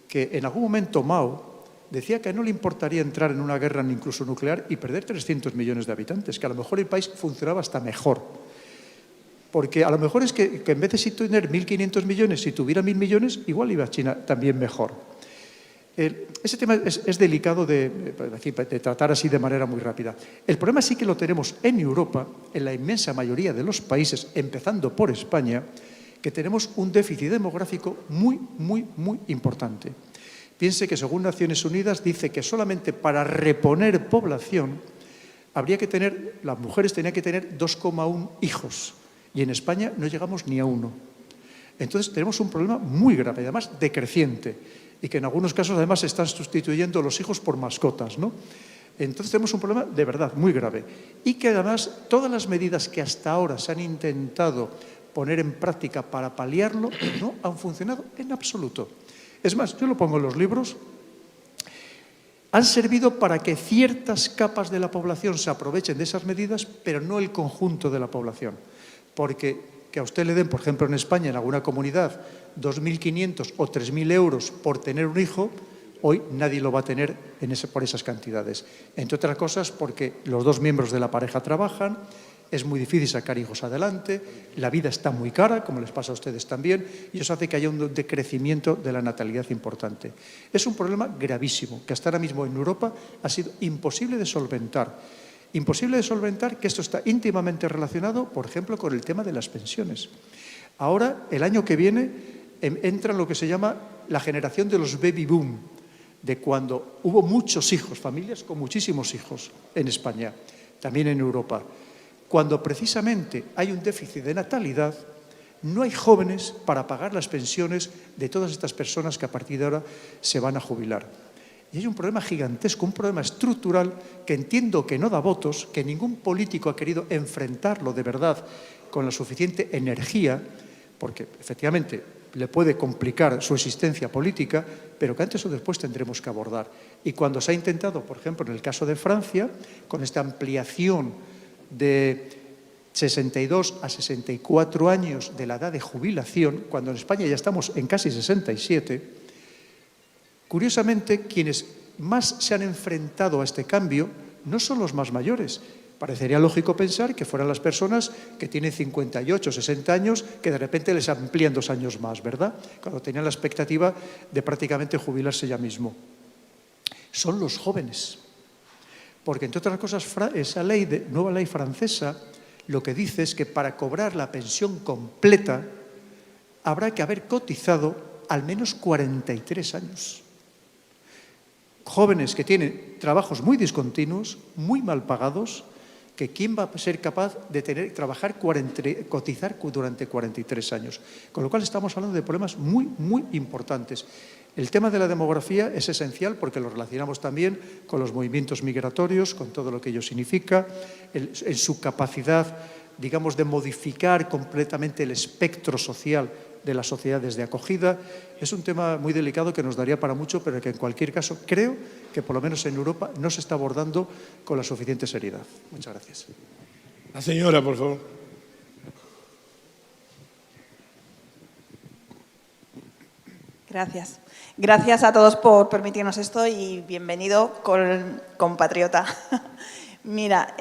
que en algún momento Mao decía que no le importaría entrar en una guerra incluso nuclear y perder 300 millones de habitantes, que a lo mejor el país funcionaba hasta mejor. Porque a lo mejor es que en vez de tener 1.500 millones, si tuviera 1.000 millones, igual iba a China también mejor. Ese tema es delicado de tratar así de manera muy rápida. El problema sí que lo tenemos en Europa, en la inmensa mayoría de los países, empezando por España, que tenemos un déficit demográfico muy, muy, muy importante. Piense que según Naciones Unidas dice que solamente para reponer población las mujeres tenían que tener 2,1 hijos y en España no llegamos ni a 1. Entonces tenemos un problema muy grave, además decreciente, y que en algunos casos además se están sustituyendo los hijos por mascotas, ¿no? Entonces tenemos un problema de verdad muy grave y que además todas las medidas que hasta ahora se han intentado poner en práctica para paliarlo no han funcionado en absoluto. Es más, yo lo pongo en los libros, han servido para que ciertas capas de la población se aprovechen de esas medidas, pero no el conjunto de la población. Porque que a usted le den, por ejemplo, en España, en alguna comunidad, 2.500 o 3.000 euros por tener un hijo, hoy nadie lo va a tener por esas cantidades. Entre otras cosas porque los dos miembros de la pareja trabajan, es muy difícil sacar hijos adelante, la vida está muy cara, como les pasa a ustedes también, y eso hace que haya un decrecimiento de la natalidad importante. Es un problema gravísimo, que hasta ahora mismo en Europa ha sido imposible de solventar. Imposible de solventar, que esto está íntimamente relacionado, por ejemplo, con el tema de las pensiones. Ahora, el año que viene, entra en lo que se llama la generación de los baby boom, de cuando hubo muchos hijos, familias con muchísimos hijos en España, también en Europa. Cuando precisamente hay un déficit de natalidad, no hay jóvenes para pagar las pensiones de todas estas personas que a partir de ahora se van a jubilar. Y hay un problema gigantesco, un problema estructural que entiendo que no da votos, que ningún político ha querido enfrentarlo de verdad con la suficiente energía, porque efectivamente le puede complicar su existencia política, pero que antes o después tendremos que abordar. Y cuando se ha intentado, por ejemplo, en el caso de Francia, con esta ampliación de 62 a 64 años de la edad de jubilación, cuando en España ya estamos en casi 67, curiosamente, quienes más se han enfrentado a este cambio no son los más mayores. Parecería lógico pensar que fueran las personas que tienen 58, 60 años, que de repente les amplían 2 años más, ¿verdad? Cuando tenían la expectativa de prácticamente jubilarse ya mismo. Son los jóvenes. Porque, entre otras cosas, esa nueva ley francesa lo que dice es que para cobrar la pensión completa habrá que haber cotizado al menos 43 años. Jóvenes que tienen trabajos muy discontinuos, muy mal pagados, que quién va a ser capaz de cotizar durante 43 años. Con lo cual estamos hablando de problemas muy, muy importantes. El tema de la demografía es esencial porque lo relacionamos también con los movimientos migratorios, con todo lo que ello significa, en su capacidad, digamos, de modificar completamente el espectro social de las sociedades de acogida. Es un tema muy delicado que nos daría para mucho, pero que en cualquier caso creo que por lo menos en Europa no se está abordando con la suficiente seriedad. Muchas gracias. La señora, por favor. Gracias. Gracias a todos por permitirnos esto y bienvenido, compatriota. Mira,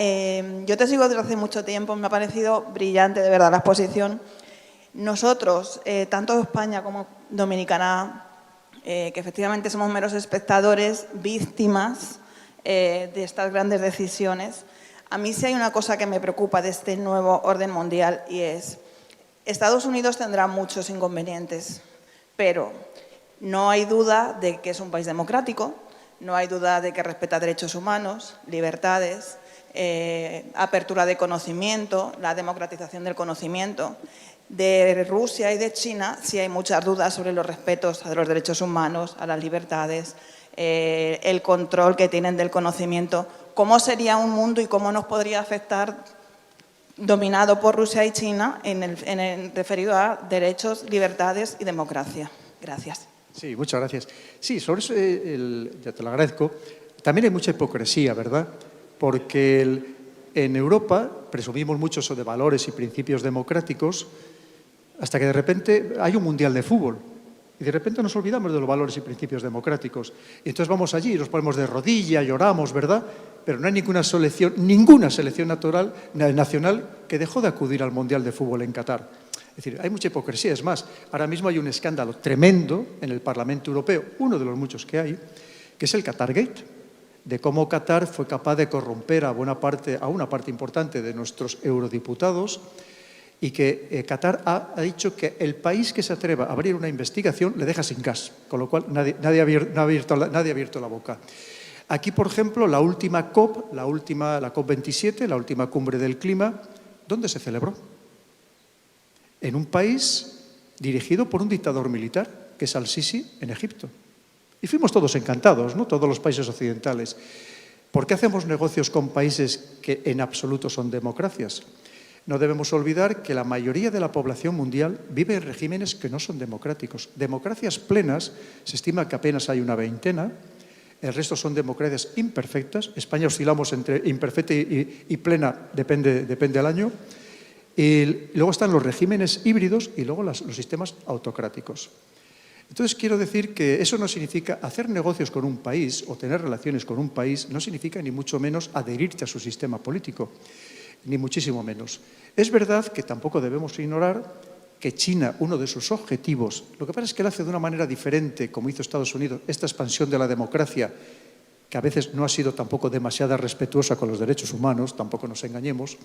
yo te sigo desde hace mucho tiempo, me ha parecido brillante de verdad la exposición. Nosotros, tanto España como Dominicana, que efectivamente somos meros espectadores, víctimas de estas grandes decisiones, a mí sí hay una cosa que me preocupa de este nuevo orden mundial y es, Estados Unidos tendrá muchos inconvenientes, pero no hay duda de que es un país democrático, no hay duda de que respeta derechos humanos, libertades, apertura de conocimiento, la democratización del conocimiento. De Rusia y de China sí hay muchas dudas sobre los respetos a los derechos humanos, a las libertades, el control que tienen del conocimiento. ¿Cómo sería un mundo y cómo nos podría afectar dominado por Rusia y China en referido a derechos, libertades y democracia? Gracias. Sí, muchas gracias. Sí, sobre eso ya te lo agradezco. También hay mucha hipocresía, ¿verdad? Porque en Europa presumimos mucho eso de valores y principios democráticos hasta que de repente hay un mundial de fútbol y de repente nos olvidamos de los valores y principios democráticos. Y entonces vamos allí y nos ponemos de rodilla, lloramos, ¿verdad? Pero no hay ninguna selección nacional que dejó de acudir al mundial de fútbol en Qatar. Es decir, hay mucha hipocresía. Es más, ahora mismo hay un escándalo tremendo en el Parlamento Europeo, uno de los muchos que hay, que es el Qatargate, de cómo Qatar fue capaz de corromper a una parte importante de nuestros eurodiputados y que Qatar ha dicho que el país que se atreva a abrir una investigación le deja sin gas, con lo cual nadie ha abierto la boca. Aquí, por ejemplo, la última COP, la COP27, la última cumbre del clima, ¿dónde se celebró? En un país dirigido por un dictador militar, que es Al-Sisi, en Egipto. Y fuimos todos encantados, ¿no? Todos los países occidentales. ¿Por qué hacemos negocios con países que en absoluto son democracias? No debemos olvidar que la mayoría de la población mundial vive en regímenes que no son democráticos. Democracias plenas, se estima que apenas hay una veintena, el resto son democracias imperfectas. España oscilamos entre imperfecta y plena, depende del año. Y luego están los regímenes híbridos y luego los sistemas autocráticos. Entonces, quiero decir que eso no significa hacer negocios con un país o tener relaciones con un país, no significa ni mucho menos adherirte a su sistema político. ni muchísimo menos. Es verdad que tampoco debemos ignorar que China, uno de sus objetivos, lo que pasa es que lo hace de una manera diferente, como hizo Estados Unidos, esta expansión de la democracia, que a veces no ha sido tampoco demasiado respetuosa con los derechos humanos, tampoco nos engañemos,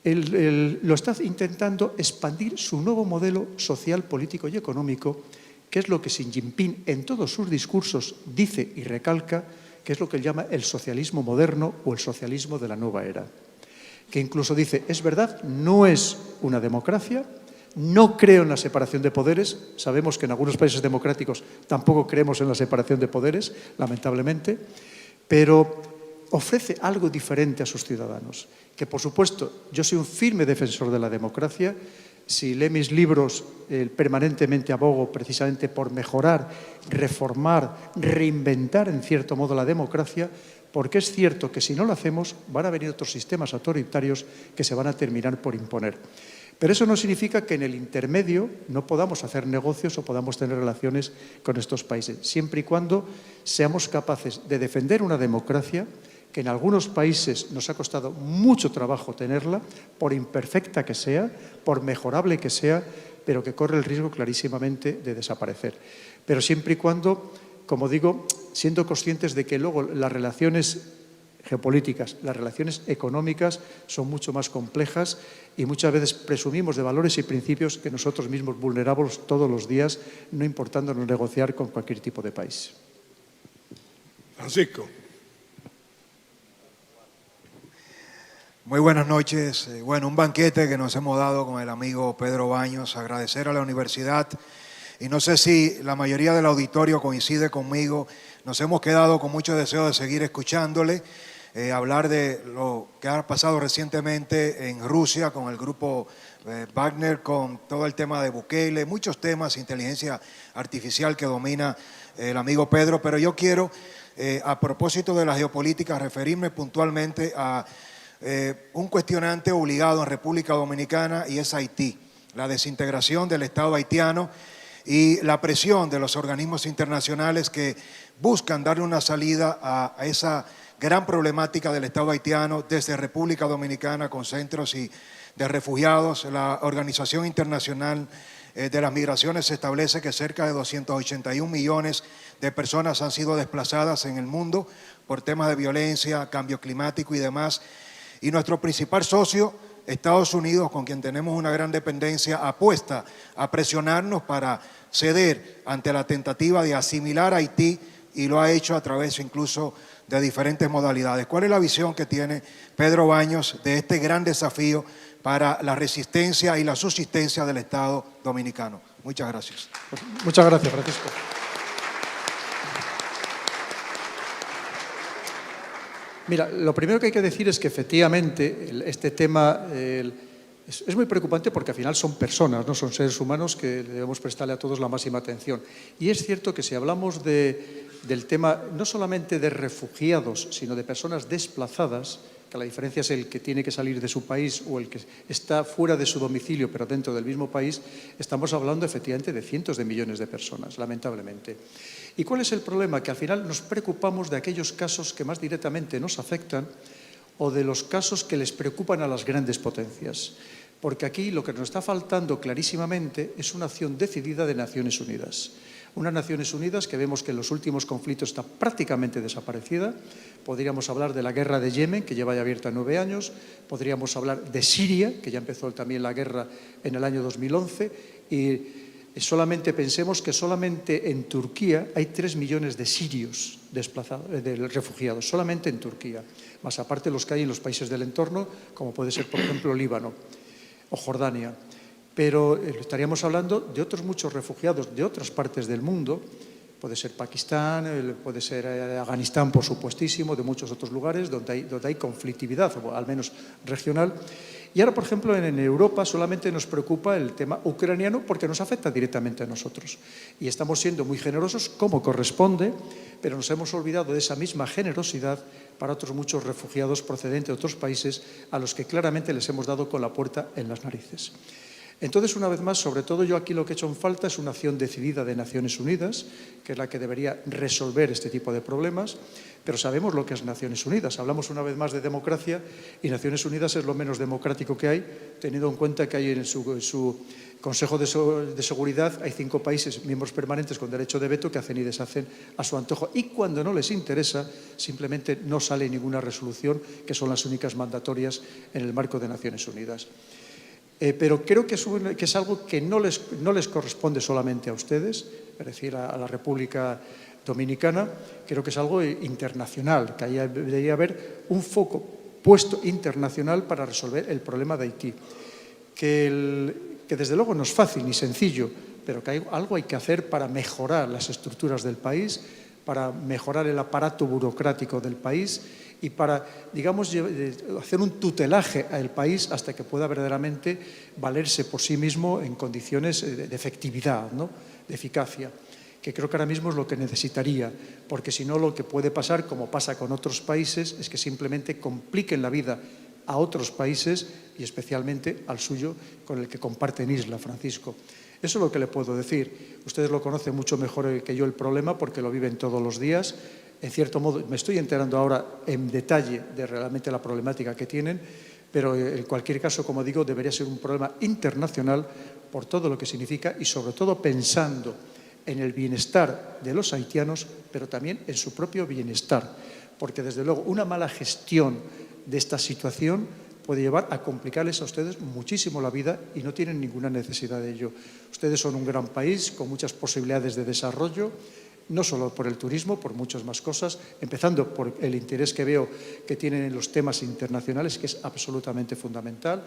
lo está intentando expandir su nuevo modelo social, político y económico, que es lo que Xi Jinping en todos sus discursos dice y recalca, que es lo que él llama el socialismo moderno o el socialismo de la nueva era. Que incluso dice, es verdad, no es una democracia, no creo en la separación de poderes, sabemos que en algunos países democráticos tampoco creemos en la separación de poderes, lamentablemente, pero ofrece algo diferente a sus ciudadanos, que por supuesto yo soy un firme defensor de la democracia. Si lee mis libros, permanentemente abogo precisamente por mejorar, reformar, reinventar en cierto modo la democracia, porque es cierto que si no lo hacemos van a venir otros sistemas autoritarios que se van a terminar por imponer. Pero eso no significa que en el intermedio no podamos hacer negocios o podamos tener relaciones con estos países, siempre y cuando seamos capaces de defender una democracia que en algunos países nos ha costado mucho trabajo tenerla, por imperfecta que sea, por mejorable que sea, pero que corre el riesgo clarísimamente de desaparecer. Pero siempre y cuando, como digo, siendo conscientes de que luego las relaciones geopolíticas, las relaciones económicas son mucho más complejas y muchas veces presumimos de valores y principios que nosotros mismos vulneramos todos los días, no importándonos negociar con cualquier tipo de país. Francisco. Muy buenas noches. Bueno, un banquete que nos hemos dado con el amigo Pedro Baños. Agradecer a la universidad. Y no sé si la mayoría del auditorio coincide conmigo. Nos hemos quedado con mucho deseo de seguir escuchándole, hablar de lo que ha pasado recientemente en Rusia con el grupo Wagner, con todo el tema de Bukele, muchos temas, inteligencia artificial que domina el amigo Pedro. Pero yo quiero, a propósito de la geopolítica, referirme puntualmente a un cuestionante obligado en República Dominicana, y es Haití, la desintegración del Estado haitiano y la presión de los organismos internacionales que buscan darle una salida a esa gran problemática del Estado haitiano desde República Dominicana con centros de refugiados. La Organización Internacional de las Migraciones establece que cerca de 281 millones de personas han sido desplazadas en el mundo por temas de violencia, cambio climático y demás. Y nuestro principal socio, Estados Unidos, con quien tenemos una gran dependencia, apuesta a presionarnos para ceder ante la tentativa de asimilar a Haití, y lo ha hecho a través incluso de diferentes modalidades. ¿Cuál es la visión que tiene Pedro Baños de este gran desafío para la resistencia y la subsistencia del Estado dominicano? Muchas gracias. Muchas gracias, Francisco. Mira, lo primero que hay que decir es que efectivamente este tema es muy preocupante porque al final son personas, no son seres humanos que debemos prestarle a todos la máxima atención. Y es cierto que si hablamos del tema no solamente de refugiados, sino de personas desplazadas, que la diferencia es el que tiene que salir de su país o el que está fuera de su domicilio pero dentro del mismo país, estamos hablando efectivamente de cientos de millones de personas, lamentablemente. ¿Y cuál es el problema? Que al final nos preocupamos de aquellos casos que más directamente nos afectan o de los casos que les preocupan a las grandes potencias. Porque aquí lo que nos está faltando clarísimamente es una acción decidida de Naciones Unidas. Unas Naciones Unidas que vemos que en los últimos conflictos está prácticamente desaparecida. Podríamos hablar de la guerra de Yemen, que lleva ya abierta 9 años. Podríamos hablar de Siria, que ya empezó también la guerra en el año 2011. Y solamente pensemos que solamente en Turquía hay 3 millones de sirios desplazados, de refugiados, solamente en Turquía. Más aparte los que hay en los países del entorno, como puede ser, por ejemplo, Líbano o Jordania. Pero estaríamos hablando de otros muchos refugiados de otras partes del mundo, puede ser Pakistán, puede ser Afganistán, por supuestísimo, de muchos otros lugares donde hay conflictividad, o al menos regional. Y ahora, por ejemplo, en Europa solamente nos preocupa el tema ucraniano porque nos afecta directamente a nosotros. Y estamos siendo muy generosos, como corresponde, pero nos hemos olvidado de esa misma generosidad para otros muchos refugiados procedentes de otros países a los que claramente les hemos dado con la puerta en las narices. Entonces, una vez más, sobre todo yo aquí lo que he hecho en falta es una acción decidida de Naciones Unidas, que es la que debería resolver este tipo de problemas, pero sabemos lo que es Naciones Unidas. Hablamos una vez más de democracia y Naciones Unidas es lo menos democrático que hay, teniendo en cuenta que hay en su Consejo de Seguridad hay 5 países miembros permanentes con derecho de veto que hacen y deshacen a su antojo. Y cuando no les interesa, simplemente no sale ninguna resolución, que son las únicas mandatorias en el marco de Naciones Unidas. Pero creo que es algo que no les corresponde solamente a ustedes, es decir, a la República Dominicana. Creo que es algo internacional, que debería haber un foco puesto internacional para resolver el problema de Haití. Que desde luego no es fácil ni sencillo, pero que algo hay que hacer para mejorar las estructuras del país, para mejorar el aparato burocrático del país y para, digamos, hacer un tutelaje al país hasta que pueda verdaderamente valerse por sí mismo en condiciones de efectividad, ¿no?, de eficacia, que creo que ahora mismo es lo que necesitaría, porque si no lo que puede pasar, como pasa con otros países, es que simplemente compliquen la vida a otros países y especialmente al suyo, con el que comparten isla, Francisco. Eso es lo que le puedo decir. Ustedes lo conocen mucho mejor que yo el problema porque lo viven todos los días. En cierto modo, me estoy enterando ahora en detalle de realmente la problemática que tienen, pero en cualquier caso, como digo, debería ser un problema internacional por todo lo que significa y sobre todo pensando en el bienestar de los haitianos, pero también en su propio bienestar, porque desde luego una mala gestión de esta situación puede llevar a complicarles a ustedes muchísimo la vida y no tienen ninguna necesidad de ello. Ustedes son un gran país con muchas posibilidades de desarrollo, no solo por el turismo, por muchas más cosas, empezando por el interés que veo que tienen en los temas internacionales, que es absolutamente fundamental,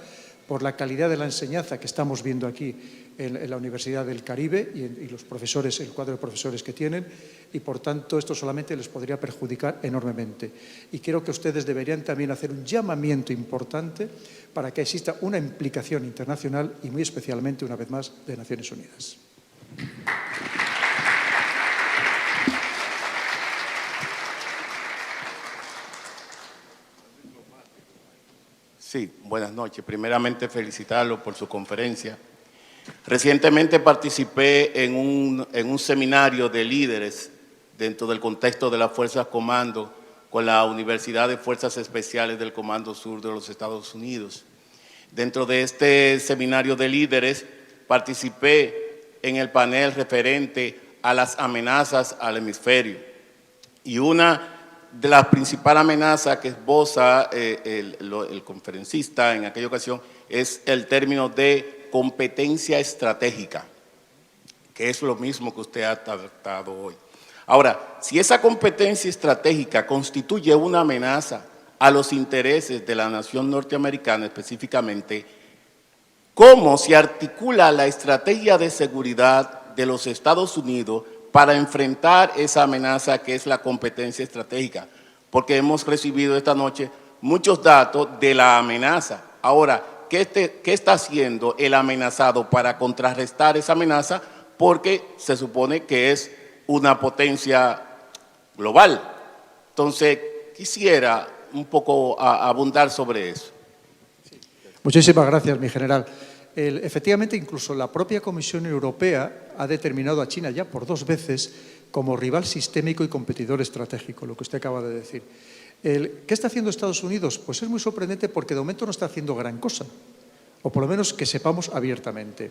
por la calidad de la enseñanza que estamos viendo aquí en la Universidad del Caribe y los profesores, el cuadro de profesores que tienen, y por tanto esto solamente les podría perjudicar enormemente. Y creo que ustedes deberían también hacer un llamamiento importante para que exista una implicación internacional y muy especialmente, una vez más, de Naciones Unidas. Sí, buenas noches. Primeramente, felicitarlo por su conferencia. Recientemente participé en un seminario de líderes dentro del contexto de las Fuerzas Comando con la Universidad de Fuerzas Especiales del Comando Sur de los Estados Unidos. Dentro de este seminario de líderes participé en el panel referente a las amenazas al hemisferio. Y una de las principales amenazas que esboza el conferencista en aquella ocasión es el término de competencia estratégica, que es lo mismo que usted ha tratado hoy. Ahora, si esa competencia estratégica constituye una amenaza a los intereses de la nación norteamericana específicamente, ¿cómo se articula la estrategia de seguridad de los Estados Unidos para enfrentar esa amenaza que es la competencia estratégica? Porque hemos recibido esta noche muchos datos de la amenaza. Ahora, ¿qué está haciendo el amenazado para contrarrestar esa amenaza? Porque se supone que es una potencia global. Entonces, quisiera un poco abundar sobre eso. Muchísimas gracias, mi general. Efectivamente, incluso la propia Comisión Europea ha determinado a China ya por 2 veces como rival sistémico y competidor estratégico, lo que usted acaba de decir. ¿Qué está haciendo Estados Unidos? Pues es muy sorprendente porque de momento no está haciendo gran cosa, o por lo menos que sepamos abiertamente.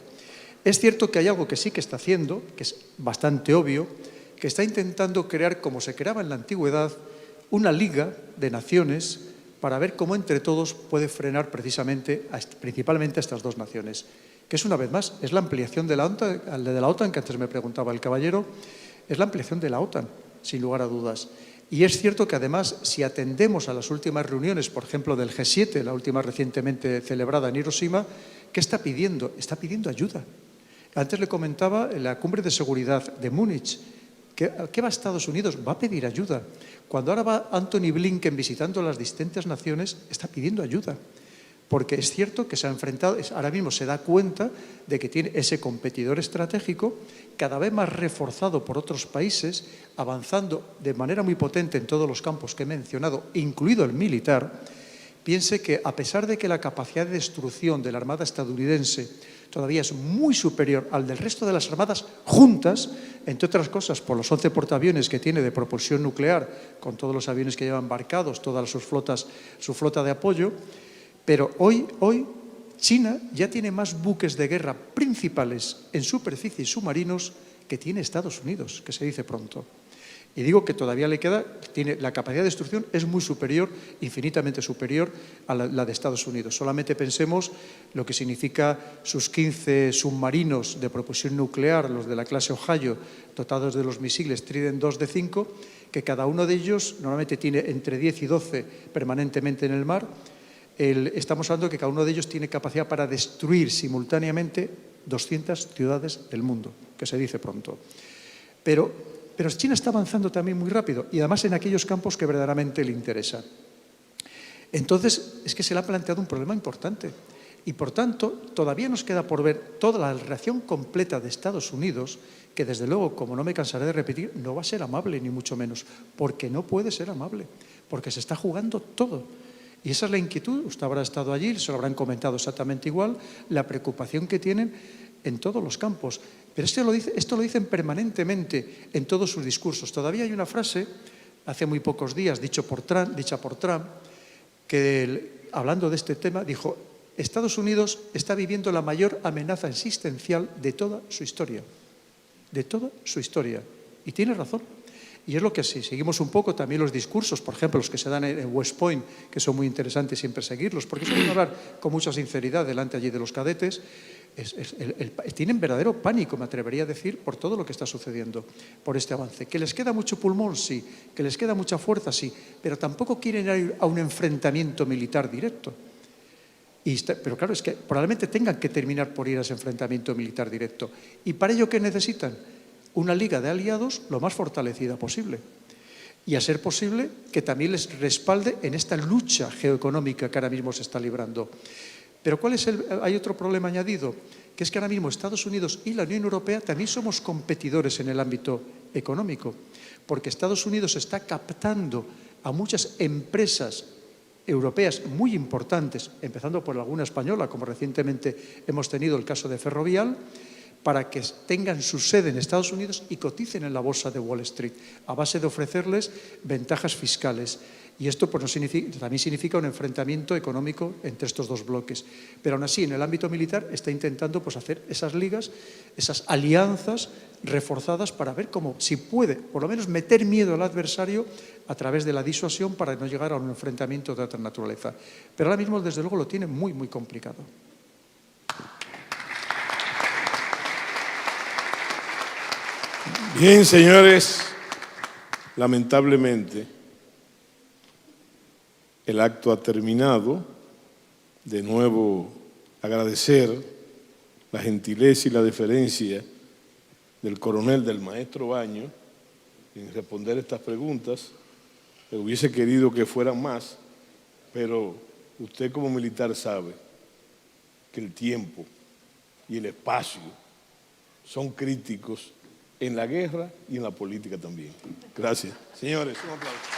Es cierto que hay algo que sí que está haciendo, que es bastante obvio, que está intentando crear, como se creaba en la antigüedad, una liga de naciones para ver cómo entre todos puede frenar precisamente, principalmente a estas 2 naciones, que es una vez más, es la ampliación de la OTAN, que antes me preguntaba el caballero, es la ampliación de la OTAN, sin lugar a dudas. Y es cierto que además, si atendemos a las últimas reuniones, por ejemplo, del G7, la última recientemente celebrada en Hiroshima, ¿qué está pidiendo? Está pidiendo ayuda. Antes le comentaba la cumbre de seguridad de Múnich. ¿Qué va a Estados Unidos? Va a pedir ayuda. Cuando ahora va Antony Blinken visitando las distintas naciones, está pidiendo ayuda. Porque es cierto que se ha enfrentado, ahora mismo se da cuenta de que tiene ese competidor estratégico cada vez más reforzado por otros países, avanzando de manera muy potente en todos los campos que he mencionado, incluido el militar. Piense que a pesar de que la capacidad de destrucción de la Armada estadounidense todavía es muy superior al del resto de las armadas juntas, entre otras cosas por los 11 portaaviones que tiene de propulsión nuclear, con todos los aviones que llevan embarcados, todas sus flotas, su flota de apoyo. Pero hoy China ya tiene más buques de guerra principales en superficie y submarinos que tiene Estados Unidos, que se dice pronto. Y digo que todavía le queda, la capacidad de destrucción es muy superior, infinitamente superior a la de Estados Unidos. Solamente pensemos lo que significa sus 15 submarinos de propulsión nuclear, los de la clase Ohio, dotados de los misiles Trident 2 de 5, que cada uno de ellos normalmente tiene entre 10 y 12 permanentemente en el mar. Estamos hablando de que cada uno de ellos tiene capacidad para destruir simultáneamente 200 ciudades del mundo, que se dice pronto. Pero China está avanzando también muy rápido y además en aquellos campos que verdaderamente le interesan. Entonces, es que se le ha planteado un problema importante y, por tanto, todavía nos queda por ver toda la reacción completa de Estados Unidos, que desde luego, como no me cansaré de repetir, no va a ser amable ni mucho menos, porque no puede ser amable, porque se está jugando todo. Y esa es la inquietud, usted habrá estado allí, se lo habrán comentado exactamente igual, la preocupación que tienen en todos los campos. Pero esto lo dicen permanentemente en todos sus discursos. Todavía hay una frase, hace muy pocos días, dicha por Trump, que hablando de este tema, dijo: Estados Unidos está viviendo la mayor amenaza existencial de toda su historia. De toda su historia. Y tiene razón. Y es lo que, si seguimos un poco también los discursos, por ejemplo, los que se dan en West Point, que son muy interesantes siempre seguirlos, porque suelen hablar con mucha sinceridad delante allí de los cadetes, tienen verdadero pánico, me atrevería a decir, por todo lo que está sucediendo, por este avance. Que les queda mucho pulmón, sí, que les queda mucha fuerza, sí, pero tampoco quieren ir a un enfrentamiento militar directo. Pero claro, es que probablemente tengan que terminar por ir a ese enfrentamiento militar directo. ¿Y para ello qué necesitan? Una liga de aliados lo más fortalecida posible. Y a ser posible que también les respalde en esta lucha geoeconómica que ahora mismo se está librando. Pero hay otro problema añadido, que es que ahora mismo Estados Unidos y la Unión Europea también somos competidores en el ámbito económico, porque Estados Unidos está captando a muchas empresas europeas muy importantes, empezando por alguna española, como recientemente hemos tenido el caso de Ferrovial, para que tengan su sede en Estados Unidos y coticen en la bolsa de Wall Street, a base de ofrecerles ventajas fiscales. Y esto pues, también significa un enfrentamiento económico entre estos dos bloques. Pero aún así, en el ámbito militar está intentando pues, hacer esas ligas, esas alianzas reforzadas para ver cómo, si puede, por lo menos meter miedo al adversario a través de la disuasión para no llegar a un enfrentamiento de otra naturaleza. Pero ahora mismo, desde luego, lo tiene muy, muy complicado. Bien, señores, lamentablemente el acto ha terminado. De nuevo, agradecer la gentileza y la deferencia del coronel, del maestro Baños, en responder estas preguntas. Hubiese querido que fueran más, pero usted como militar sabe que el tiempo y el espacio son críticos en la guerra y en la política también. Gracias. Señores, un aplauso.